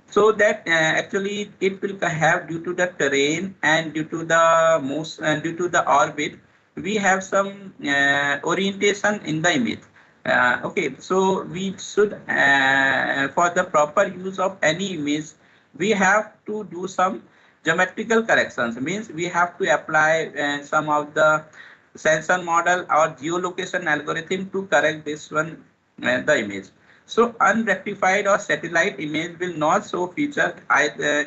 so that actually it will have due to the terrain and due to the most due to the orbit, we have some orientation in the image. Okay, so we should for the proper use of any image, we have to do some geometrical corrections. Means we have to apply some of the sensor model or geolocation algorithm to correct this one the image. So unrectified or satellite image will not show feature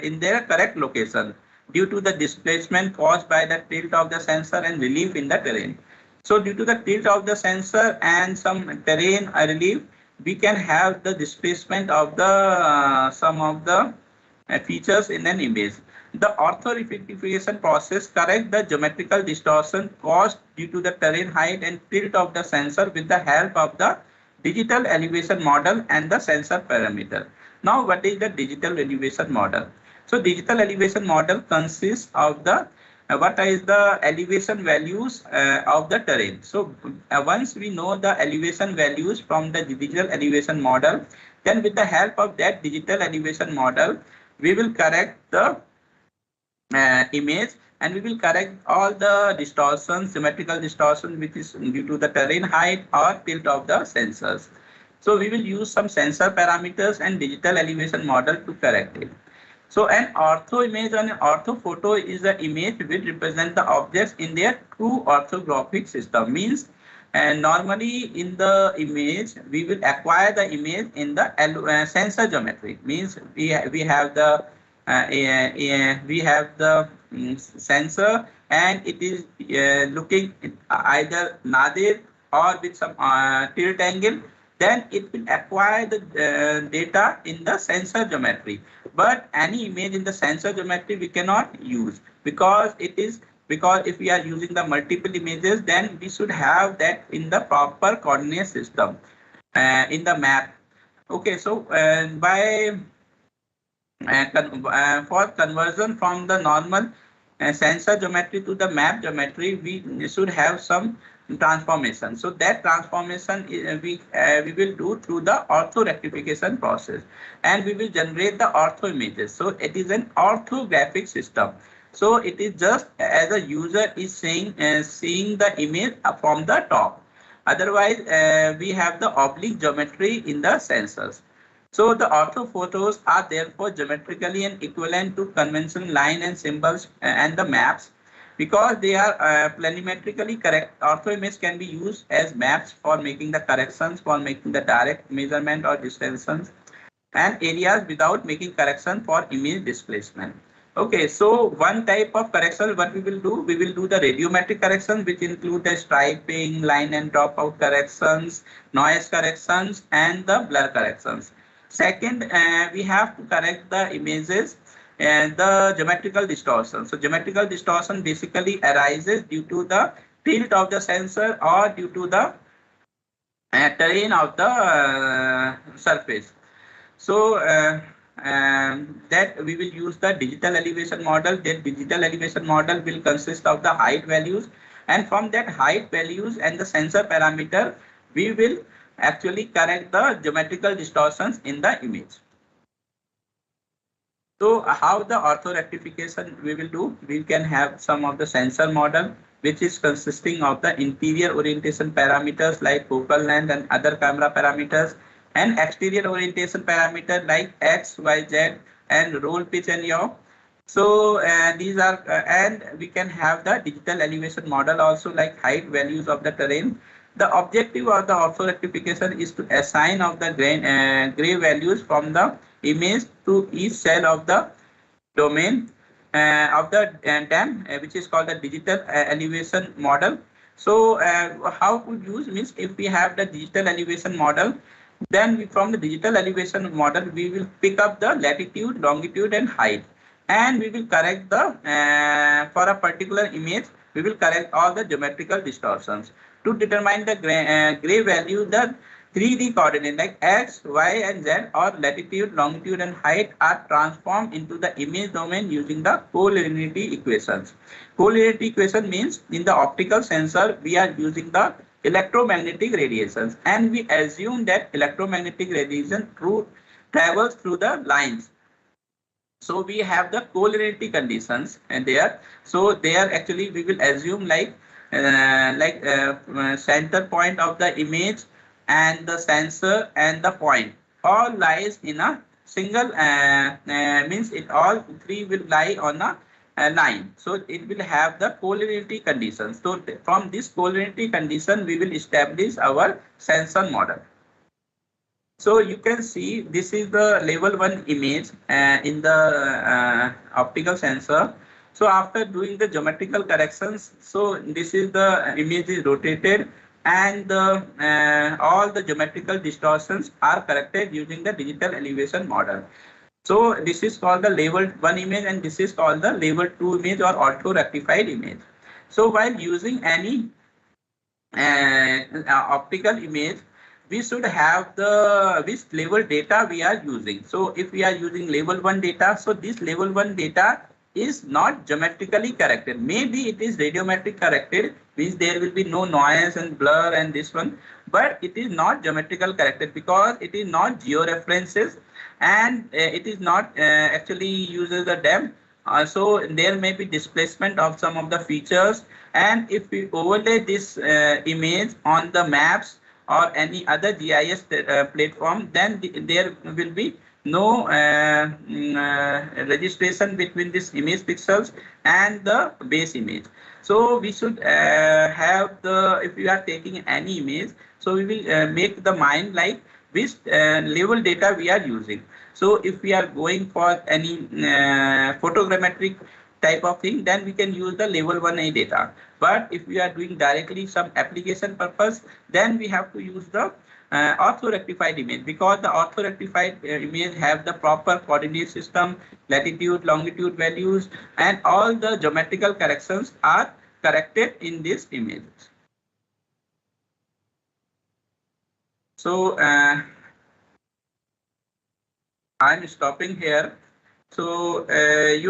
in their correct location due to the displacement caused by the tilt of the sensor and relief in the terrain. So due to the tilt of the sensor and some terrain relief, we can have the displacement of the some of the features in an image. The orthorectification process corrects the geometrical distortion caused due to the terrain height and tilt of the sensor with the help of the digital elevation model and the sensor parameter. Now, what is the digital elevation model? So, digital elevation model consists of the what is the elevation values of the terrain. So, once we know the elevation values from the digital elevation model, then with the help of that digital elevation model, we will correct the image, and we will correct all the distortions, symmetrical distortion which is due to the terrain height or tilt of the sensors. So we will use some sensor parameters and digital elevation model to correct it. So an ortho image and an ortho photo is the image which represent the objects in their true orthographic system. Means and normally in the image we will acquire the image in the sensor geometry. Means we have the we have the sensor, and it is looking either nadir or with some tilt angle. Then it will acquire the data in the sensor geometry. But any image in the sensor geometry we cannot use, because if we are using the multiple images, then we should have that in the proper coordinate system in the map. Okay, so by for conversion from the normal sensor geometry to the map geometry, we should have some transformation. So that transformation we will do through the ortho rectification process, and we will generate the ortho images. So it is an orthographic system. So it is just as a user is seeing the image from the top. Otherwise, we have the oblique geometry in the sensors. So the ortho photos are therefore geometrically and equivalent to conventional line and symbols and the maps, because they are planimetrically correct. Ortho image can be used as maps for making the corrections, for making the direct measurement or distances. and areas without making correction for image displacement. Okay, so one type of correction what we will do the radiometric correction, which include the striping, line and dropout corrections, noise corrections, and the blur corrections. Second, we have to correct the images and the geometrical distortion. So geometrical distortion basically arises due to the tilt of the sensor or due to the terrain of the surface. So that we will use the digital elevation model. That digital elevation model will consist of the height values, and from that height values and the sensor parameter, we will actually correct the geometrical distortions in the image. So how the ortho rectification we will do? We can have some of the sensor model, which is consisting of the interior orientation parameters like focal length and other camera parameters, and exterior orientation parameter like X, Y, Z, and roll pitch and yaw. So these are and we can have the digital elevation model also, like height values of the terrain. The objective of the ortho rectification is to assign of the gray values from the image to each cell of the domain of the dam, which is called the digital elevation model. So how to use means, if we have the digital elevation model, then from the digital elevation model we will pick up the latitude, longitude, and height, and we will correct the for a particular image we will correct all the geometrical distortions. To determine the gray value, the 3D coordinate like X, Y, and Z, or latitude, longitude, and height are transformed into the image domain using the collinearity equations. Collinearity equation means in the optical sensor we are using the electromagnetic radiations, and we assume that electromagnetic radiation travels through the lines. So we have the collinearity conditions and there. So there actually we will assume center point of the image and the sensor and the point all lies in a single means it all three will lie on a line. So it will have the collinearity conditions. So from this collinearity condition we will establish our sensor model. So you can see this is the level 1 image in the optical sensor. So after doing the geometrical corrections, so this is the image is rotated, and all the geometrical distortions are corrected using the digital elevation model. So this is called the level 1 image, and this is called the level 2 image or ortho rectified image. So while using any optical image, we should have the which level data we are using. So if we are using level 1 data, so this level 1 data is not geometrically corrected. Maybe it is radiometric corrected, means there will be no noise and blur and this one, but it is not geometrical corrected because it is not georeferences, and it is not actually uses the depth. So there may be displacement of some of the features, and if we overlay this image on the maps or any other GIS platform, then there will be no registration between this image pixels and the base image. So we should have the, if we are taking any image, so we will make the mind like which level data we are using. So if we are going for any photogrammetric type of thing, then we can use the level 1A data. But if we are doing directly some application purpose, then we have to use the ortho rectified image, because the ortho rectified image have the proper coordinate system, latitude, longitude values, and all the geometrical corrections are corrected in this image. So I'm stopping here. So you